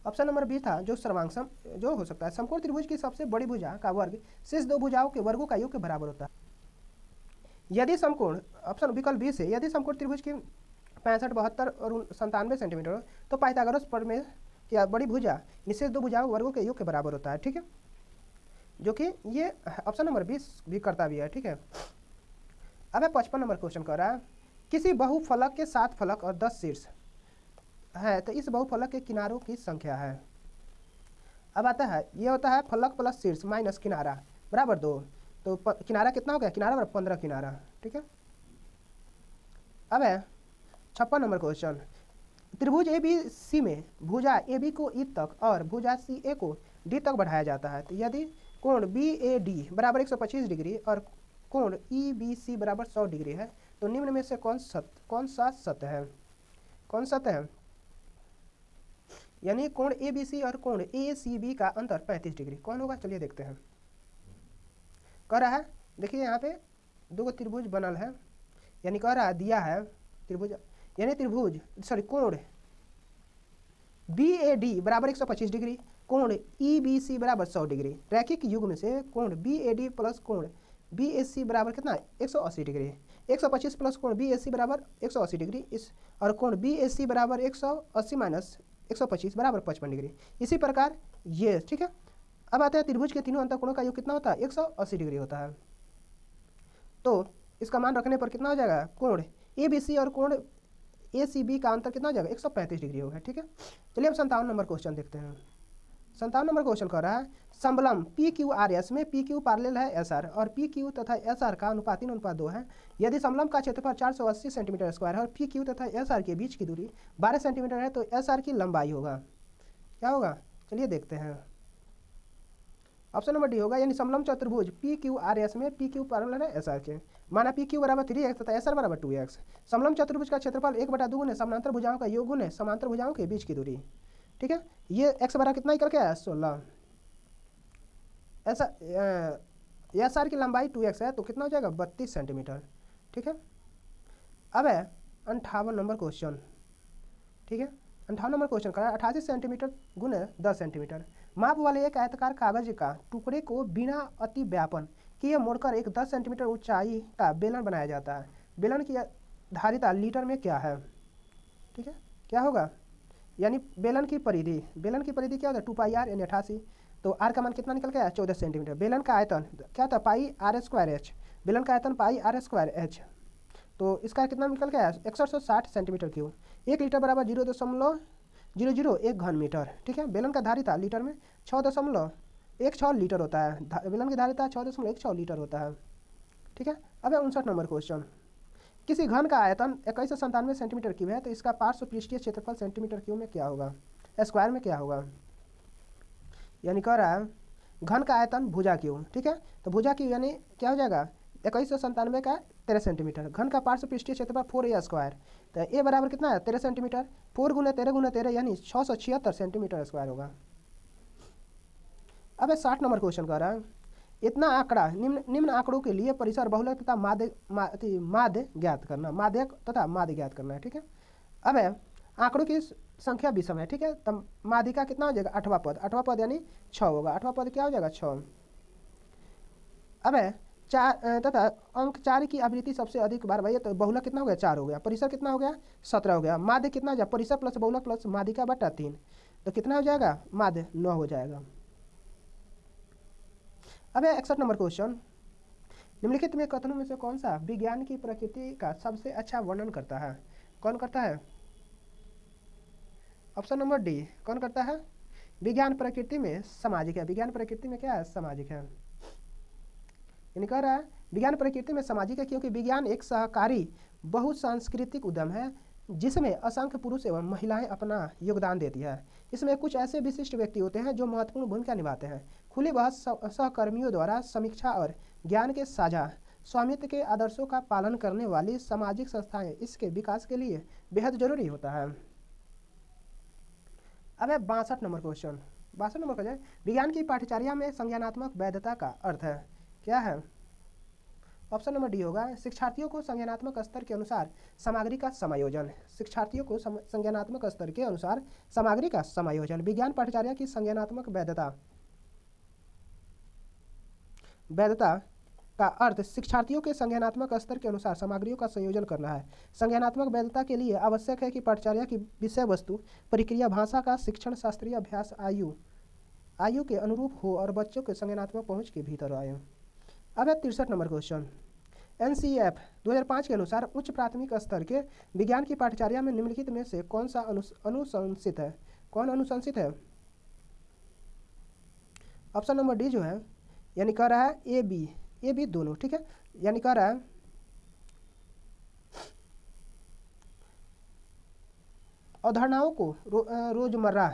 ऑप्शन नंबर बी था जो सर्वांग जो हो सकता है। समकोण त्रिभुज की सबसे बड़ी भुजा का वर्ग शेष दो भुजाओं के वर्गों का योग के बराबर होता है। यदि समकोण, ऑप्शन विकल्प बी से, यदि समकोण त्रिभुज की 65, 72 और 97 सेंटीमीटर हो तो पाइथागोरस प्रमेय की बड़ी भुजा निशेष दो भुजाओं वर्गों के योग के बराबर होता है। ठीक है, जो कि ये ऑप्शन नंबर 20 भी करता भी है। ठीक है, अब 55 नंबर क्वेश्चन कर रहा है, किसी बहुफलक के 7 फलक और 10 शीर्ष है तो इस बहुफलक के किनारों की संख्या है। अब आता है, ये होता है फलक प्लस शीर्ष माइनस किनारा बराबर 2, तो किनारा कितना हो गया? किनारा बराबर 15 किनारा। ठीक है, अब है 56 नंबर क्वेश्चन, त्रिभुज ए बी सी में भुजा ए बी को ई तक और भुजा सी ए को डी तक बढ़ाया जाता है तो यदि कोण बी ए डी बराबर 125 डिग्री और कोण ई बी सी बराबर 100 डिग्री है तो निम्न में से कौन सा सत्य है? कौन सत्य है? यानी कोण ए बी सी और कोण ए सी बी का अंतर 35 डिग्री, कौन होगा? चलिए देखते हैं। कह रहा है, देखिए यहाँ पे दो त्रिभुज बनल है, यानी कह रहा है दिया है त्रिभुज, यानी त्रिभुज कोण बी ए डी बराबर 125 डिग्री, कोण ई बी सी बराबर 100 डिग्री। रैखिक युग्म से कोण बी ए डी प्लस कोण बी ए सी बराबर कितना? 180 डिग्री। 125 प्लस कोण बी ए सी बराबर 180 डिग्री, इस और कोण बी ए सी बराबर 180 माइनस 125 बराबर 55 डिग्री। इसी प्रकार ये, ठीक है। अब आता है त्रिभुज के तीनों अंतःकोणों का योग कितना होता है? 180 डिग्री होता है। तो इसका मान रखने पर कितना हो जाएगा? कोण ए बी सी और कोण ए सी बी का अंतर कितना हो जाएगा? 135 डिग्री होगा। ठीक है, चलिए अब 57 नंबर क्वेश्चन देखते हैं। 57 नंबर क्वेश्चन कह रहा है, समलंब पी क्यू आर एस में पी क्यू पैरेलल है एस आर और पी क्यू तथा एस आर का अनुपात 3:2 है। यदि समलंब का क्षेत्रफल 480 सेंटीमीटर स्क्वायर है और पी क्यू तथा एस आर के बीच की दूरी 12 सेंटीमीटर है तो एस आर की लंबाई होगा, क्या होगा? चलिए देखते हैं। ऑप्शन नंबर डी होगा, यानी समलंब चतुर्भुज पी क्यू आर एस में पी क्यू पैरेलल है एस आर के, माना पी क्यू बराबर 3x तथा एस आर बराबर 2x। समलंब चतुर्भुज का क्षेत्रफल 1/2 गुना समांतर भुजाओं का योग गुना समांतर भुजाओं के बीच की दूरी। ठीक है, ये x बराबर कितना निकल के आया? 16। ऐसा एस आर की लंबाई 2x है तो कितना हो जाएगा? 32 सेंटीमीटर। ठीक है, अब है 58 नंबर क्वेश्चन। ठीक है, 58 नंबर क्वेश्चन का 88 सेंटीमीटर गुना 10 सेंटीमीटर माप वाले एक आयताकार कागज का टुकड़े को बिना अति व्यापन किए मोड़कर एक 10 सेंटीमीटर ऊंचाई का बेलन बनाया जाता है। बेलन की धारिता लीटर में क्या है? ठीक है, क्या होगा? यानी बेलन की परिधि क्या होता है? 2 पाई आर यानी 88, तो आर का मान कितना निकल के आया? 14 सेंटीमीटर। बेलन का आयतन क्या था? पाई आर स्क्वायर एच, बेलन का आयतन पाई आर स्क्वायर एच, तो इसका कितना निकल के आया? 6160 सेंटीमीटर क्यूब। 1 लीटर बराबर 0.001 घन मीटर। ठीक है, बेलन का धारिता लीटर में 6.16 लीटर होता है। बेलन की धारिता 6.16 लीटर होता है। ठीक है, अब 59 नंबर क्वेश्चन, किसी घन का आयतन 2197 सेंटीमीटर क्यूब है तो इसका पार्श्व पृष्ठीय क्षेत्रफल सेंटीमीटर क्यूब में क्या होगा? स्क्वायर में क्या होगा? यानी कह रहा है घन का आयतन भुजा क्यूब। ठीक है, तो भुजा क्यूब यानी क्या हो जाएगा? 2197 का 13 सेंटीमीटर। घन का पार्श्व पृष्ठीय क्षेत्रफल 4a स्क्वायर, तो ए बराबर कितना है? 13 सेंटीमीटर। 4 गुना 13 यानी 676 सेंटीमीटर स्क्वायर होगा। अब 60 नंबर क्वेश्चन कह रहा है, इतना आंकड़ा निम्न आंकड़ों के लिए परिसर बहुलक तथा माध्य ज्ञात करना, माध्यक तथा माध्य ज्ञात करना है। ठीक है, अब आंकड़ों की संख्या विषम है। ठीक है, तब माध्य का कितना हो जाएगा? 8वां पद यानी 6 होगा। 8वां पद क्या हो जाएगा? 6। अब 4 तथा अंक 4 की आवृत्ति सबसे अधिक बार भाई, तो बहुलक कितना हो गया? 4 हो गया। परिसर कितना हो गया? 17 हो गया। माध्य कितना हो जाएगा? परिसर प्लस बहुलक प्लस माध्य का बटा 3, तो कितना हो जाएगा? माध्य 9 हो जाएगा। अब 61 नंबर क्वेश्चन, निम्नलिखित में कथनों में से कौन सा विज्ञान की प्रकृति का सबसे अच्छा वर्णन करता है? कौन करता है? ऑप्शन नंबर डी, कौन करता है? विज्ञान प्रकृति में सामाजिक है। विज्ञान प्रकृति में क्या है? सामाजिक है। यानी कह रहा है विज्ञान प्रकृति में सामाजिक है क्योंकि विज्ञान एक सहकारी बहुसांस्कृतिक उद्यम है जिसमें असंख्य पुरुष एवं महिलाएं अपना योगदान देती है। इसमें कुछ ऐसे विशिष्ट व्यक्ति होते हैं जो महत्वपूर्ण भूमिका निभाते हैं। खुली बहस, सहकर्मियों द्वारा समीक्षा और ज्ञान के साझा स्वामित्व के आदर्शों का पालन करने वाली सामाजिक संस्थाएं इसके विकास के लिए बेहद जरूरी होता है। अब है 62 नंबर क्वेश्चन। 62 नंबर का विज्ञान की पाठ्यचर्या में संज्ञानात्मक वैधता का अर्थ है क्या है? ऑप्शन नंबर डी होगा शिक्षार्थियों को संज्ञानात्मक स्तर के अनुसार सामग्री का समायोजन। शिक्षार्थियों को संज्ञानात्मक स्तर के अनुसार सामग्री का समायोजन। विज्ञान पाठ्यचर्या की संज्ञानात्मक वैधता का अर्थ शिक्षार्थियों के संज्ञानात्मक स्तर के अनुसार सामग्रियों का संयोजन करना है। संज्ञानात्मक वैधता के लिए आवश्यक है कि पाठ्यचर्या की विषय वस्तु, प्रक्रिया, भाषा का शिक्षण, शास्त्रीय अभ्यास आयु के अनुरूप हो और बच्चों के संज्ञानात्मक पहुंच के भीतर आए। अब है 63 नंबर क्वेश्चन। NCEF 2005 के अनुसार उच्च प्राथमिक स्तर के विज्ञान की पाठ्यचर्या में निम्नलिखित में से कौन सा अनुशंसित है? कौन अनुशंसित है? ऑप्शन नंबर डी जो है यानी कह रहा है ए बी दोनों, ठीक है। यानी कह रहा है अवधारणाओं को रोजमर्रा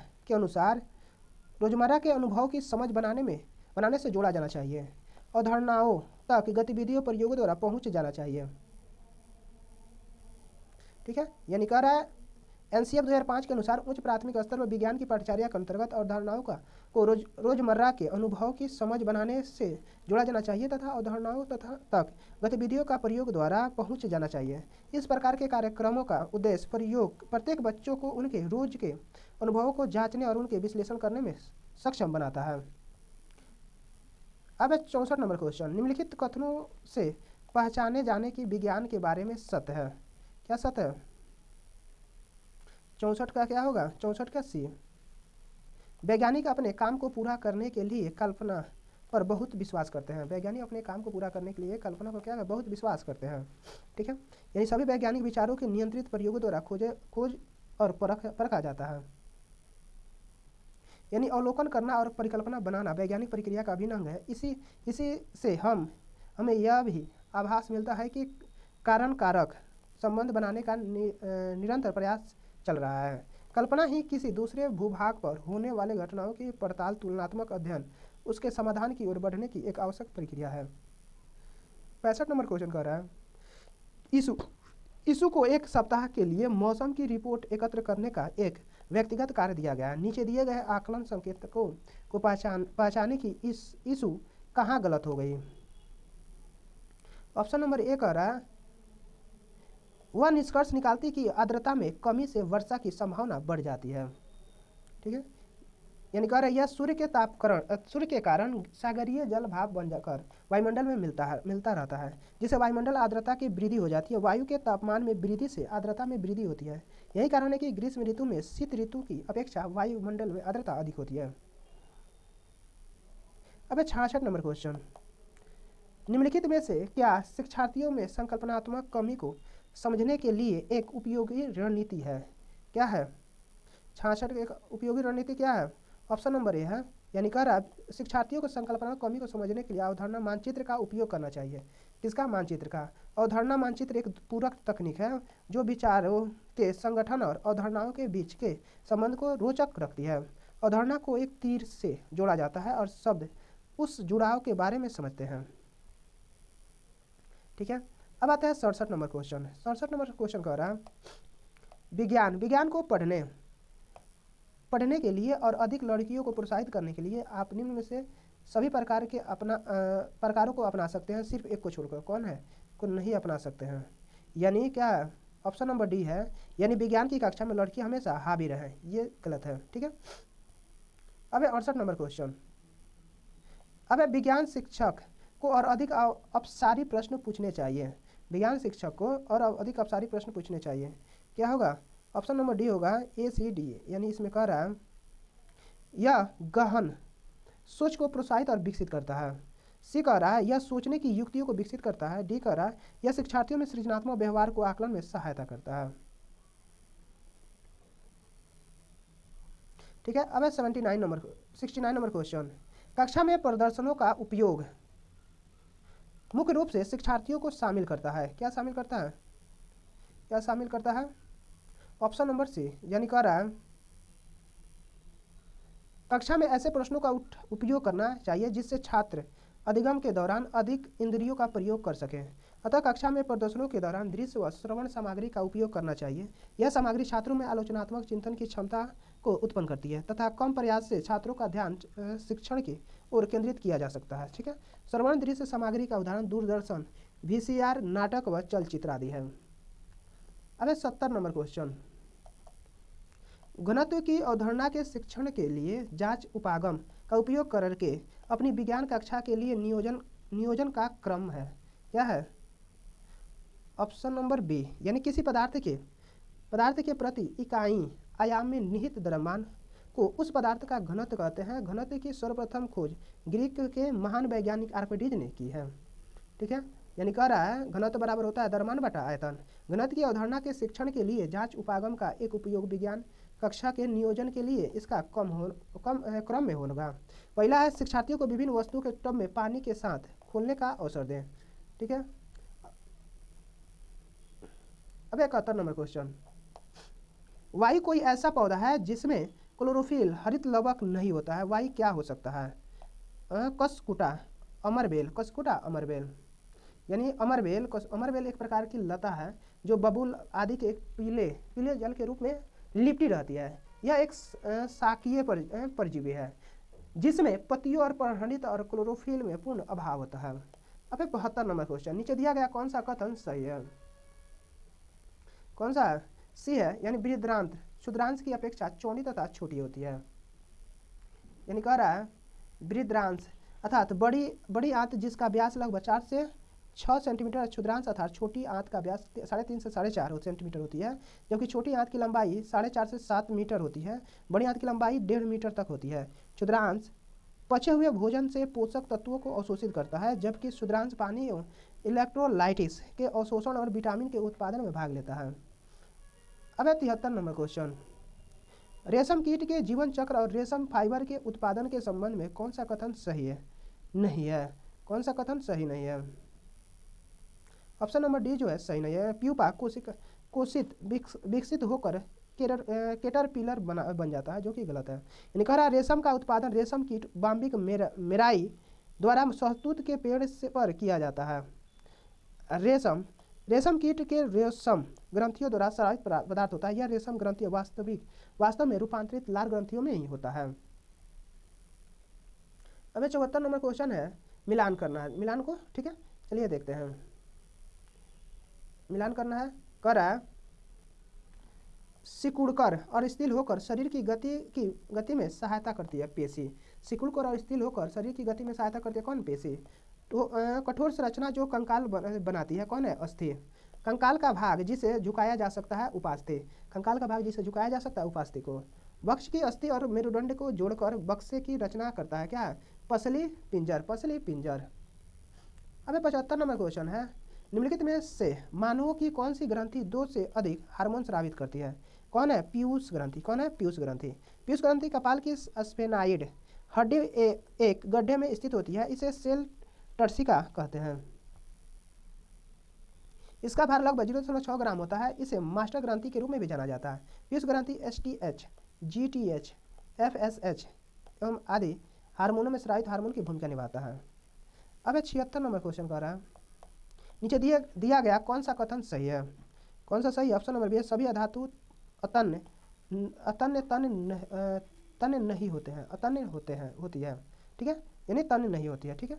के अनुभव की समझ बनाने से जोड़ा जाना चाहिए। अवधारणाओं तक गतिविधियों प्रयोगों द्वारा पहुंच जाना चाहिए, ठीक है। यानी कह रहा है NCEF 2005 के अनुसार उच्च प्राथमिक स्तर पर विज्ञान की पाठ्यचर्या के अंतर्गत अवधारणाओं को रोजमर्रा के अनुभव की समझ बनाने से जोड़ा जाना चाहिए तथा अवधारणाओं तक गतिविधियों का प्रयोग द्वारा पहुंच जाना चाहिए। इस प्रकार के कार्यक्रमों का उद्देश्य प्रत्येक बच्चों को उनके रोज के अनुभवों को जांचने और उनके विश्लेषण करने में सक्षम बनाता है। अब 64 नंबर क्वेश्चन। निम्नलिखित कथनों से पहचाने जाने की विज्ञान के बारे में सत्य है क्या? सत्य है। 64 का क्या होगा? 64 का सी। वैज्ञानिक अपने काम को पूरा करने के लिए कल्पना पर बहुत विश्वास करते हैं। वैज्ञानिक अपने काम को पूरा करने के लिए कल्पना पर क्या है? बहुत विश्वास करते हैं, ठीक है। यानी सभी वैज्ञानिक विचारों के नियंत्रित प्रयोगों द्वारा खोज और परखा जाता है। यानी अवलोकन करना और परिकल्पना बनाना वैज्ञानिक प्रक्रिया का अभिन्न अंग है। इसी से हमें यह भी आभास मिलता है कि कारण कारक संबंध बनाने का निरंतर प्रयास चल रहा है। कल्पना ही किसी दूसरे भूभाग पर होने वाले घटनाओं की पड़ताल, तुलनात्मक अध्ययन, उसके समाधान की ओर बढ़ने की एक आवश्यक प्रक्रिया है। 65 नंबर क्वेश्चन कर रहा है ईसु को एक सप्ताह के लिए मौसम की रिपोर्ट एकत्र करने का एक व्यक्तिगत कार्य दिया गया। नीचे दिए गए आकलन संकेतकों को पहचाने की ईसु कहाँ गलत हो गई? ऑप्शन नंबर ए कह रहा है वह निष्कर्ष निकालती कि आर्द्रता में कमी से वर्षा की संभावना बढ़ जाती है, ठीक है। यानी कह रहा है यह सूर्य के कारण सागरीय जल भाप बन जाकर वायुमंडल में मिलता रहता है, जिससे वायुमंडल आर्द्रता की वृद्धि हो जाती है। वायु के तापमान में वृद्धि से आर्द्रता में वृद्धि होती है। यही कारण है कि ग्रीष्म ऋतु में शीत ऋतु की अपेक्षा वायुमंडल में आर्द्रता अधिक होती है। अब 66 नंबर क्वेश्चन। निम्नलिखित में से क्या शिक्षार्थियों में संकल्पनात्मक कमी को समझने के लिए एक उपयोगी रणनीति है? क्या है? 66 एक उपयोगी रणनीति क्या है? ऑप्शन नंबर ए है। यानी कह रहा है शिक्षार्थियों को संकल्पनात्मक कमी को समझने के लिए अवधारणा मानचित्र का उपयोग करना चाहिए। किसका? मानचित्र का। अवधारणा मानचित्र एक पूरक तकनीक है जो विचारों के संगठन और अवधारणाओं के बीच के संबंध को रोचक रखती है। अवधारणा को एक तीर से जोड़ा जाता है और शब्द उस जुड़ाव के बारे में समझते हैं, ठीक है। अब आता है 67 नंबर क्वेश्चन। 67 नंबर क्वेश्चन कह रहा है विज्ञान को पढ़ने के लिए और अधिक लड़कियों को प्रोत्साहित करने के लिए आप निम्न में से सभी प्रकारों को अपना सकते हैं, सिर्फ एक को छोड़कर। कौन है? को नहीं अपना सकते हैं। यानी क्या? ऑप्शन नंबर डी है। यानी विज्ञान की कक्षा में लड़की हमेशा हावी रहे, ये गलत है, ठीक है। अब 68 नंबर क्वेश्चन। अब विज्ञान शिक्षक को और अधिक अपसारी प्रश्न पूछने चाहिए। विज्ञान शिक्षक को और अधिक अपसारी प्रश्न पूछने चाहिए। क्या होगा? ऑप्शन नंबर डी होगा ACD। यानी इसमें कह रहा है यह गहन सोच को प्रोत्साहित और विकसित करता है। सी कह रहा है यह सोचने की युक्तियों को विकसित करता है। डी कह रहा है यह शिक्षार्थियों में सृजनात्मक व्यवहार को आकलन में सहायता करता है। ठीक है। अब 69 नंबर क्वेश्चन, कक्षा में प्रदर्शनों का उपयोग मुख्य रूप से शिक्षार्थियों को शामिल करता है। क्या शामिल करता है? क्या शामिल करता है? ऑप्शन नंबर सी, यानी कह रहा है कक्षा में ऐसे प्रश्नों का उपयोग करना चाहिए जिससे छात्र अधिगम के दौरान अधिक इंद्रियों का प्रयोग कर सकें। अतः कक्षा में प्रदर्शनों के दौरान दृश्य व श्रवण सामग्री का उपयोग करना चाहिए। यह सामग्री छात्रों में आलोचनात्मक चिंतन की क्षमता को उत्पन्न करती है तथा कम प्रयास से छात्रों का ध्यान शिक्षण की ओर केंद्रित किया जा सकता है। ठीक है। श्रवण दृश्य सामग्री का उदाहरण दूरदर्शन, VCR, नाटक व चलचित्र आदि है। अब 70 नंबर क्वेश्चन, घनत्व की अवधारणा के शिक्षण के लिए जांच उपागम का उपयोग करके अपनी विज्ञान कक्षा के लिए नियोजन का क्रम है। क्या है? ऑप्शन नंबर बी, यानी किसी पदार्थ के प्रति इकाई आयाम में निहित द्रव्यमान को उस पदार्थ का घनत्व कहते हैं। घनत्व की सर्वप्रथम खोज ग्रीक के महान वैज्ञानिक आर्किमिडीज ने की है। ठीक है। यानी कह रहा है घनत्व बराबर होता है द्रव्यमान बटा आयतन। घनत्व की अवधारणा के शिक्षण के लिए जांच उपागम का एक उपयोग विज्ञान कक्षा के नियोजन के लिए इसका क्रम में होगा। पहला है शिक्षार्थियों को विभिन्न वस्तुओं के टब में पानी के साथ खोलने का अवसर दें। ठीक है। अब 71 नंबर क्वेश्चन, वायु कोई ऐसा पौधा है जिसमें क्लोरोफिल हरित लवक नहीं होता है। वायु क्या हो सकता है? कसकुटा, अमरबेल, कसकुटा अमरबेल, यानी अमरबेल एक प्रकार की लता है जो बबूल आदि के एक पीले जल के रूप में लिपटी रहती है। यह एक शाकीय परजीवी है जिसमें पत्तियों और पर्णहरित और क्लोरोफिल में पूर्ण अभाव होता है। अब 72 नंबर क्वेश्चन, नीचे दिया गया कौन सा कथन सही है? कौन सा? सी है, यानी बृहदांत्र क्षुद्रांश की अपेक्षा चौड़ी तथा छोटी होती है। यानी कह रहा है बृहदांश अर्थात बड़ी आंत जिसका व्यास लगभग 4 से 6 सेंटीमीटर, क्षुद्रांश अर्थात छोटी आंत का व्यास 3.5 से 4.5 सेंटीमीटर होती है, जबकि छोटी आंत की लंबाई 4.5 से 7 मीटर होती है। बड़ी आंत की लंबाई 1.5 मीटर तक होती है। क्षुद्रांश पचे हुए भोजन से पोषक तत्वों को अवशोषित करता है, जबकि क्षुद्रांश पानी एवं इलेक्ट्रोलाइटिस के अवशोषण और विटामिन के उत्पादन में भाग लेता है। अब 73 नंबर क्वेश्चन, रेशम कीट के जीवन चक्र और रेशम फाइबर के उत्पादन के संबंध में कौन सा कथन सही है? नहीं है। कौन सा कथन सही नहीं है? ऑप्शन नंबर डी जो है सही नहीं है। प्यूपा कोशित विकसित होकर कैटरपिलर बन जाता है, जो कि गलत है। यानी कह रहा है रेशम का उत्पादन रेशम कीट बाम्बिक मेराई द्वारा शहतूत के पेड़ पर किया जाता है। रेशम कीट के रेशम ग्रंथियों द्वारा स्रावित पदार्थ होता है। यह रेशम ग्रंथियों वास्तव में रूपांतरित लार ग्रंथियों में ही होता है। अब 74 नंबर क्वेश्चन है, मिलान करना है मिलान को। ठीक है, चलिए देखते हैं। मिलान करना है, कर रहा है सिकुड़कर और स्थिर होकर शरीर की गति में सहायता करती है पेशी। सिकुड़कर और स्थिर होकर शरीर की गति में सहायता करती है कौन? पेशी। तो कठोर संरचना जो कंकाल बनाती है कौन है? अस्थि। कंकाल का भाग जिसे झुकाया जा सकता है उपास्थि। कंकाल का भाग जिसे झुकाया जा सकता है उपास्थि को। वक्ष की अस्थि और मेरुदंड को जोड़कर बक्से की रचना करता है क्या? पसली पिंजर। अब 75 नंबर क्वेश्चन है, निम्नलिखित में से मानवों की कौन सी ग्रंथि 2 से अधिक हार्मोन स्रावित करती है? कौन है? पीयूष ग्रंथि। कौन है? पीयूष ग्रंथि। पीयूष ग्रंथि कपाल की स्फेनाइड हड्डी एक गड्ढे में स्थित होती है। इसे सेल टर्सिका कहते हैं। इसका भार लगभग 0.6 ग्राम होता है। इसे मास्टर ग्रंथि के रूप में भी जाना जाता है। पीयूष ग्रंथि STH, GTH, FSH एवं आदि हार्मोनों में स्रावित हार्मोन की भूमिका निभाता है। अब 76 नंबर क्वेश्चन कर रहा है, नीचे दिया गया कौन सा कथन सही है? कौन सा सही? ऑप्शन नंबर बी, सभी अधातु अतन्य नहीं होते हैं, अतन्य होती है। ठीक है, यानी तन्य नहीं होती है। ठीक है।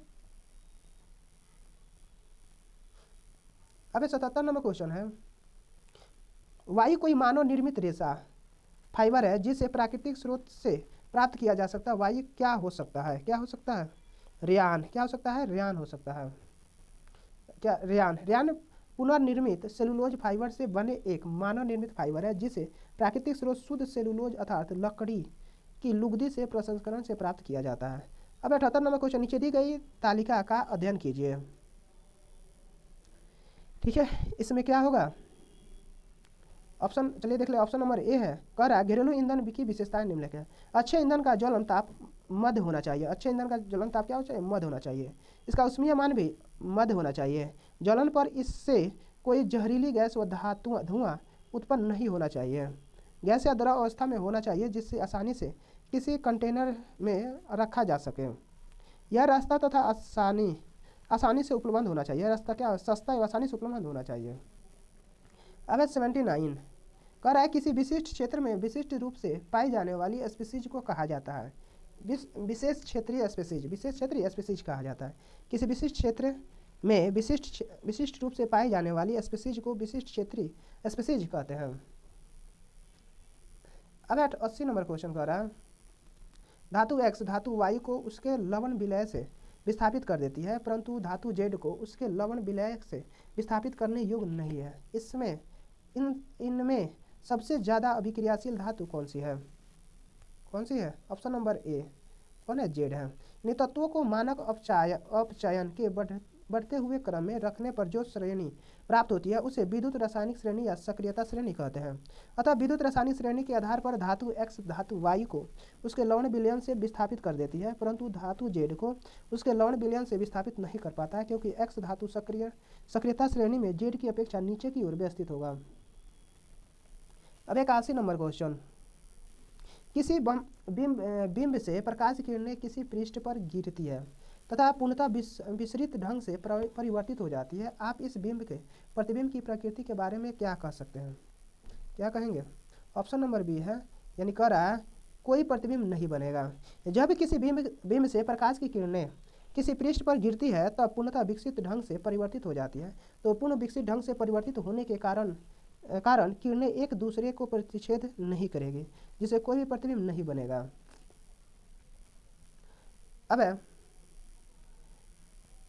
अब 77 नंबर क्वेश्चन है, वायु कोई मानव निर्मित रेशा फाइबर है जिसे प्राकृतिक स्रोत से प्राप्त किया जा सकता है। वायु क्या हो सकता है? क्या हो सकता है? रेयान। क्या हो सकता है? रेयान हो सकता है। क्या? रेयान पुनर्निर्मित सेलुलोज फाइबर से बने एक मानव निर्मित फाइबर है जिसे प्राकृतिक स्रोत शुद्ध सेलुलोज अर्थात लकड़ी की लुगदी से प्रसंस्करण से प्राप्त किया जाता है। अब 78 नंबर क्वेश्चन, नीचे दी गई तालिका का अध्ययन कीजिए। ठीक है, इसमें क्या होगा? ऑप्शन चलिए देख ले, ऑप्शन नंबर ए है, कह रहा है घरेलू ईंधन की विशेषताएं निम्नलिखित है। अच्छे ईंधन का ज्वलन ताप मध्य होना चाहिए। अच्छे ईंधन का ज्वलन ताप क्या होना चाहिए? मध्य होना चाहिए। इसका उष्मीय मान भी मध्य होना चाहिए। ज्वलन पर इससे कोई जहरीली गैस व धातु धुआं उत्पन्न नहीं होना चाहिए। गैस या द्रव अवस्था में होना चाहिए जिससे आसानी से किसी कंटेनर में रखा जा सके। यह रास्ता तथा आसानी से उपलब्ध होना चाहिए। रास्ता क्या? सस्ता एवं आसानी से उपलब्ध होना चाहिए। अब 79 कह रहा है किसी विशिष्ट क्षेत्र में विशिष्ट रूप से पाई जाने वाली स्पीसीज को कहा जाता है। विशेष क्षेत्रीय स्पीसीज कहा जाता है। किसी विशिष्ट क्षेत्र में विशिष्ट रूप से पाई जाने वाली स्पीसीज को विशिष्ट क्षेत्रीय स्पीसीज कहते हैं। अब 80 नंबर क्वेश्चन कह रहा है धातु X धातु Y को उसके लवण विलय से विस्थापित कर देती है, परंतु धातु Z को उसके लवण विलय से विस्थापित करने योग्य नहीं है। इसमें इनमें सबसे ज़्यादा अभिक्रियाशील धातु कौन सी है? कौन सी है? ऑप्शन नंबर ए कौन है? जेड है। इन तत्वों को मानक अपचयन के बढ़ते हुए क्रम में रखने पर जो श्रेणी प्राप्त होती है उसे विद्युत रासायनिक श्रेणी या सक्रियता श्रेणी कहते हैं। अतः विद्युत रासायनिक श्रेणी के आधार पर धातु X धातु Y को उसके लवण विलयन से विस्थापित कर देती है, परंतु धातु Z को उसके लवण विलयन से विस्थापित नहीं कर पाता है, क्योंकि X धातु सक्रियता श्रेणी में Z की अपेक्षा नीचे की ओर व्यवस्थित होगा। अब 81 नंबर क्वेश्चन, किसी बिंब से प्रकाश की किरणें किसी पृष्ठ पर गिरती है तथा पूर्णतः विसरित ढंग से परिवर्तित हो जाती है। आप इस बिंब के प्रतिबिंब की प्रकृति के बारे में क्या कह सकते हैं? क्या कहेंगे? ऑप्शन नंबर बी है, यानी कह रहा है कोई प्रतिबिंब नहीं बनेगा। जब किसी बिंब से प्रकाश की किरणें किसी पृष्ठ पर गिरती है तब पूर्णतः विकसित ढंग से परिवर्तित हो जाती है। तो पूर्ण विकसित ढंग से परिवर्तित होने के कारण किरणें एक दूसरे को प्रतिच्छेद नहीं करेगी, जिससे कोई भी प्रतिबिंब नहीं बनेगा। अब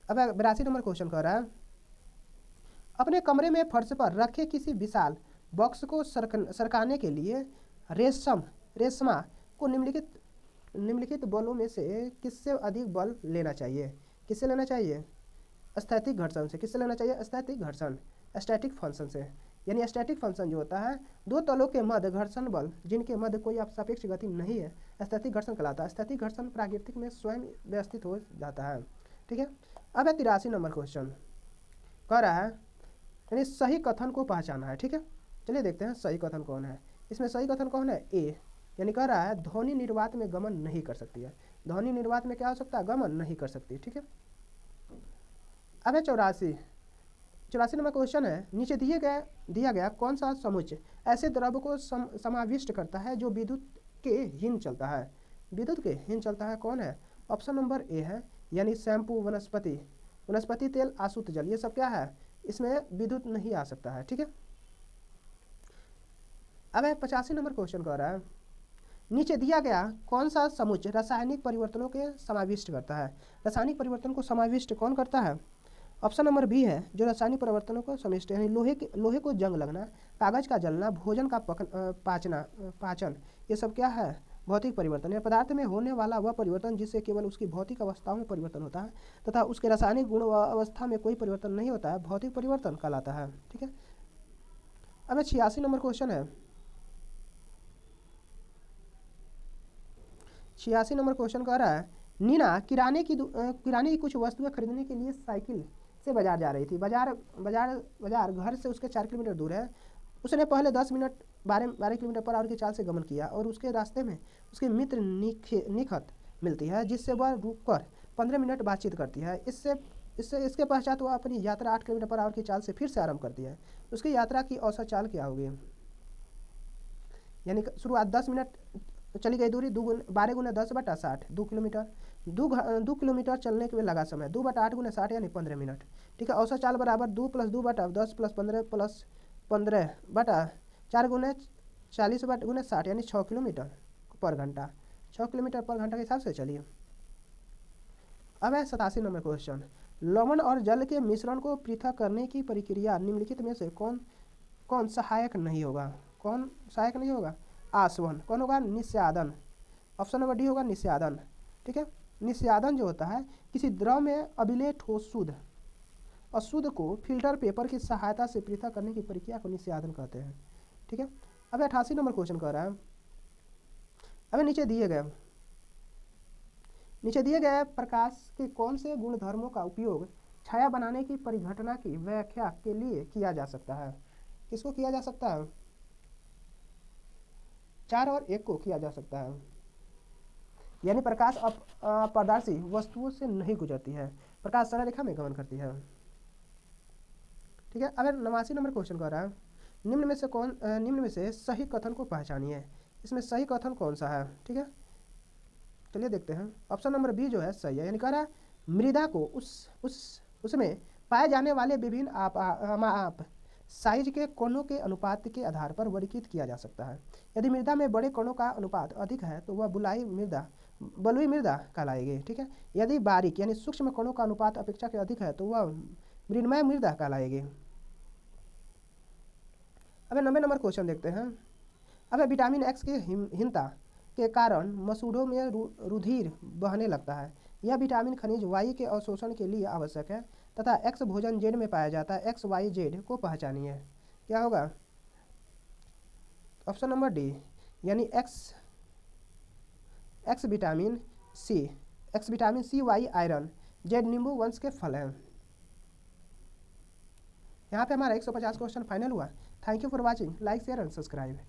82 नंबर क्वेश्चन कह रहा है अपने कमरे में फर्श पर रखे किसी विशाल बॉक्स को सरकाने के लिए रेशमा को निम्नलिखित बलों में से किससे अधिक बल लेना चाहिए? किससे लेना चाहिए? स्थैतिक घर्षण से। किससे लेना चाहिए? स्थैतिक घर्षण, स्टैटिक फंक्शन से। यानी स्टैटिक फंक्शन जो होता है दो तलों के मध्य घर्षण बल जिनके मध्य कोई सापेक्ष गति नहीं है, स्थैतिक घर्षण कहलाता है। स्थैतिक घर्षण प्राकृतिक में स्वयं व्यवस्थित हो जाता है। ठीक है। अब 83 नंबर क्वेश्चन कह रहा है यानी सही कथन को पहचाना है। ठीक है, चलिए देखते हैं सही कथन कौन है। इसमें सही कथन कौन है? ए, यानी कह रहा है ध्वनि निर्वात में गमन नहीं कर सकती है। ध्वनि निर्वात में क्या हो सकता है? गमन नहीं कर सकती। ठीक है। अब 84 नंबर क्वेश्चन है नीचे दिया गया कौन सा समुच्चय ऐसे द्रव्य को समाविष्ट करता है जो विद्युत के हीन चलता है? विद्युत के हीन चलता है कौन है? ऑप्शन नंबर ए है, यानी शैम्पू, वनस्पति तेल, आसुत जल, ये सब क्या है? इसमें विद्युत नहीं आ सकता है। ठीक है। अब 85 नंबर क्वेश्चन कह रहा है नीचे दिया गया कौन सा समुच्चय रासायनिक परिवर्तनों के समाविष्ट करता है? रासायनिक परिवर्तन को समाविष्ट कौन करता है? ऑप्शन नंबर बी है, जो रासायनिक परिवर्तनों को समाविष्ट, यानी लोहे को जंग लगना, कागज का जलना, भोजन का पाचन, ये सब क्या है? भौतिक परिवर्तन। या पदार्थ में होने वाला वह परिवर्तन जिससे केवल उसकी भौतिक अवस्थाओं में परिवर्तन होता है तथा उसके रासायनिक गुण व अवस्था में कोई परिवर्तन नहीं होता है, भौतिक परिवर्तन कहलाता है। ठीक है। अब 86 नंबर क्वेश्चन है 86 नंबर क्वेश्चन कह रहा है नीना किराने की कुछ वस्तुएं खरीदने के लिए साइकिल से बाजार जा रही थी। बाजार घर से उसके 4 किलोमीटर दूर है। उसने पहले 10 मिनट 12 किलोमीटर पर आवर की चाल से गमन किया और उसके रास्ते में उसके मित्र निखत मिलती है, जिससे वह रुककर 15 मिनट बातचीत करती है। इसके पश्चात वह अपनी यात्रा 8 किलोमीटर पर आवर की चाल से फिर से आरंभ करती है। उसकी यात्रा की औसत चाल क्या होगी? यानी शुरुआत 10 मिनट चली गई दूरी 12 गुना 10/60 2 किलोमीटर। 2 किलोमीटर चलने के लिए लगा समय 2/8 गुना 60 यानी 15 मिनट। ठीक है। औसत चाल बराबर 2 + 2/10 + 15 + 15/4 गुना 40/60 यानी 6 किलोमीटर पर घंटा। 6 किलोमीटर पर घंटा के हिसाब से चलिए। अब है 87 नंबर क्वेश्चन लवण और जल के मिश्रण को पृथक करने की प्रक्रिया निम्नलिखित में से कौन सहायक नहीं होगा? कौन सहायक नहीं होगा? आसवन। कौन होगा? निस्यादन। ऑप्शन नंबर डी होगा निस्यादन। ठीक है। निस्यादन जो होता है किसी द्रव में अबिलेय ठोस अशुद्ध को फिल्टर पेपर की सहायता से पृथक करने की प्रक्रिया को निस्यादन कहते हैं। ठीक है। अब 88 नंबर क्वेश्चन कह रहा है, अभी नीचे दिए गए प्रकाश के कौन से गुणधर्मों का उपयोग छाया बनाने की परिघटना की व्याख्या के लिए किया जा सकता है? किसको किया जा सकता है? 4 और 1 को किया जा सकता है। यानी प्रकाश अपारदर्शी वस्तुओं से नहीं गुजरती है, प्रकाश सरल रेखा में गमन करती है। ठीक है। अब 89 नंबर क्वेश्चन कह रहा है, निम्न में से सही कथन को पहचानिए। इसमें सही कथन कौन सा है? ठीक है, चलिए देखते हैं। ऑप्शन नंबर बी जो है सही है, यानी कह रहा है मृदा को उसमें पाए जाने वाले विभिन्न आप साइज के कणों के अनुपात के आधार पर वर्गीकृत किया जा सकता है। यदि मृदा में बड़े कणों का अनुपात अधिक है तो वह बलुई मृदा कहलाएगी। ठीक है। यदि बारीक यानी सूक्ष्म कणों का अनुपात अपेक्षा के अधिक है तो वह मृण्मय मृदा कहलाएगी। अब 90 नंबर क्वेश्चन देखते हैं। अब विटामिन एक्स की हीनता के कारण मसूड़ों में रुधिर बहने लगता है। यह विटामिन खनिज वाई के अवशोषण के लिए आवश्यक है तथा एक्स भोजन जेड में पाया जाता है। एक्स वाई जेड को पहचानिए। क्या होगा? ऑप्शन नंबर डी, यानी X vitamin C Y iron, Z नींबू वंश के फल हैं। यहाँ पे हमारा 150 क्वेश्चन फाइनल हुआ। Thank you for watching, like share and subscribe.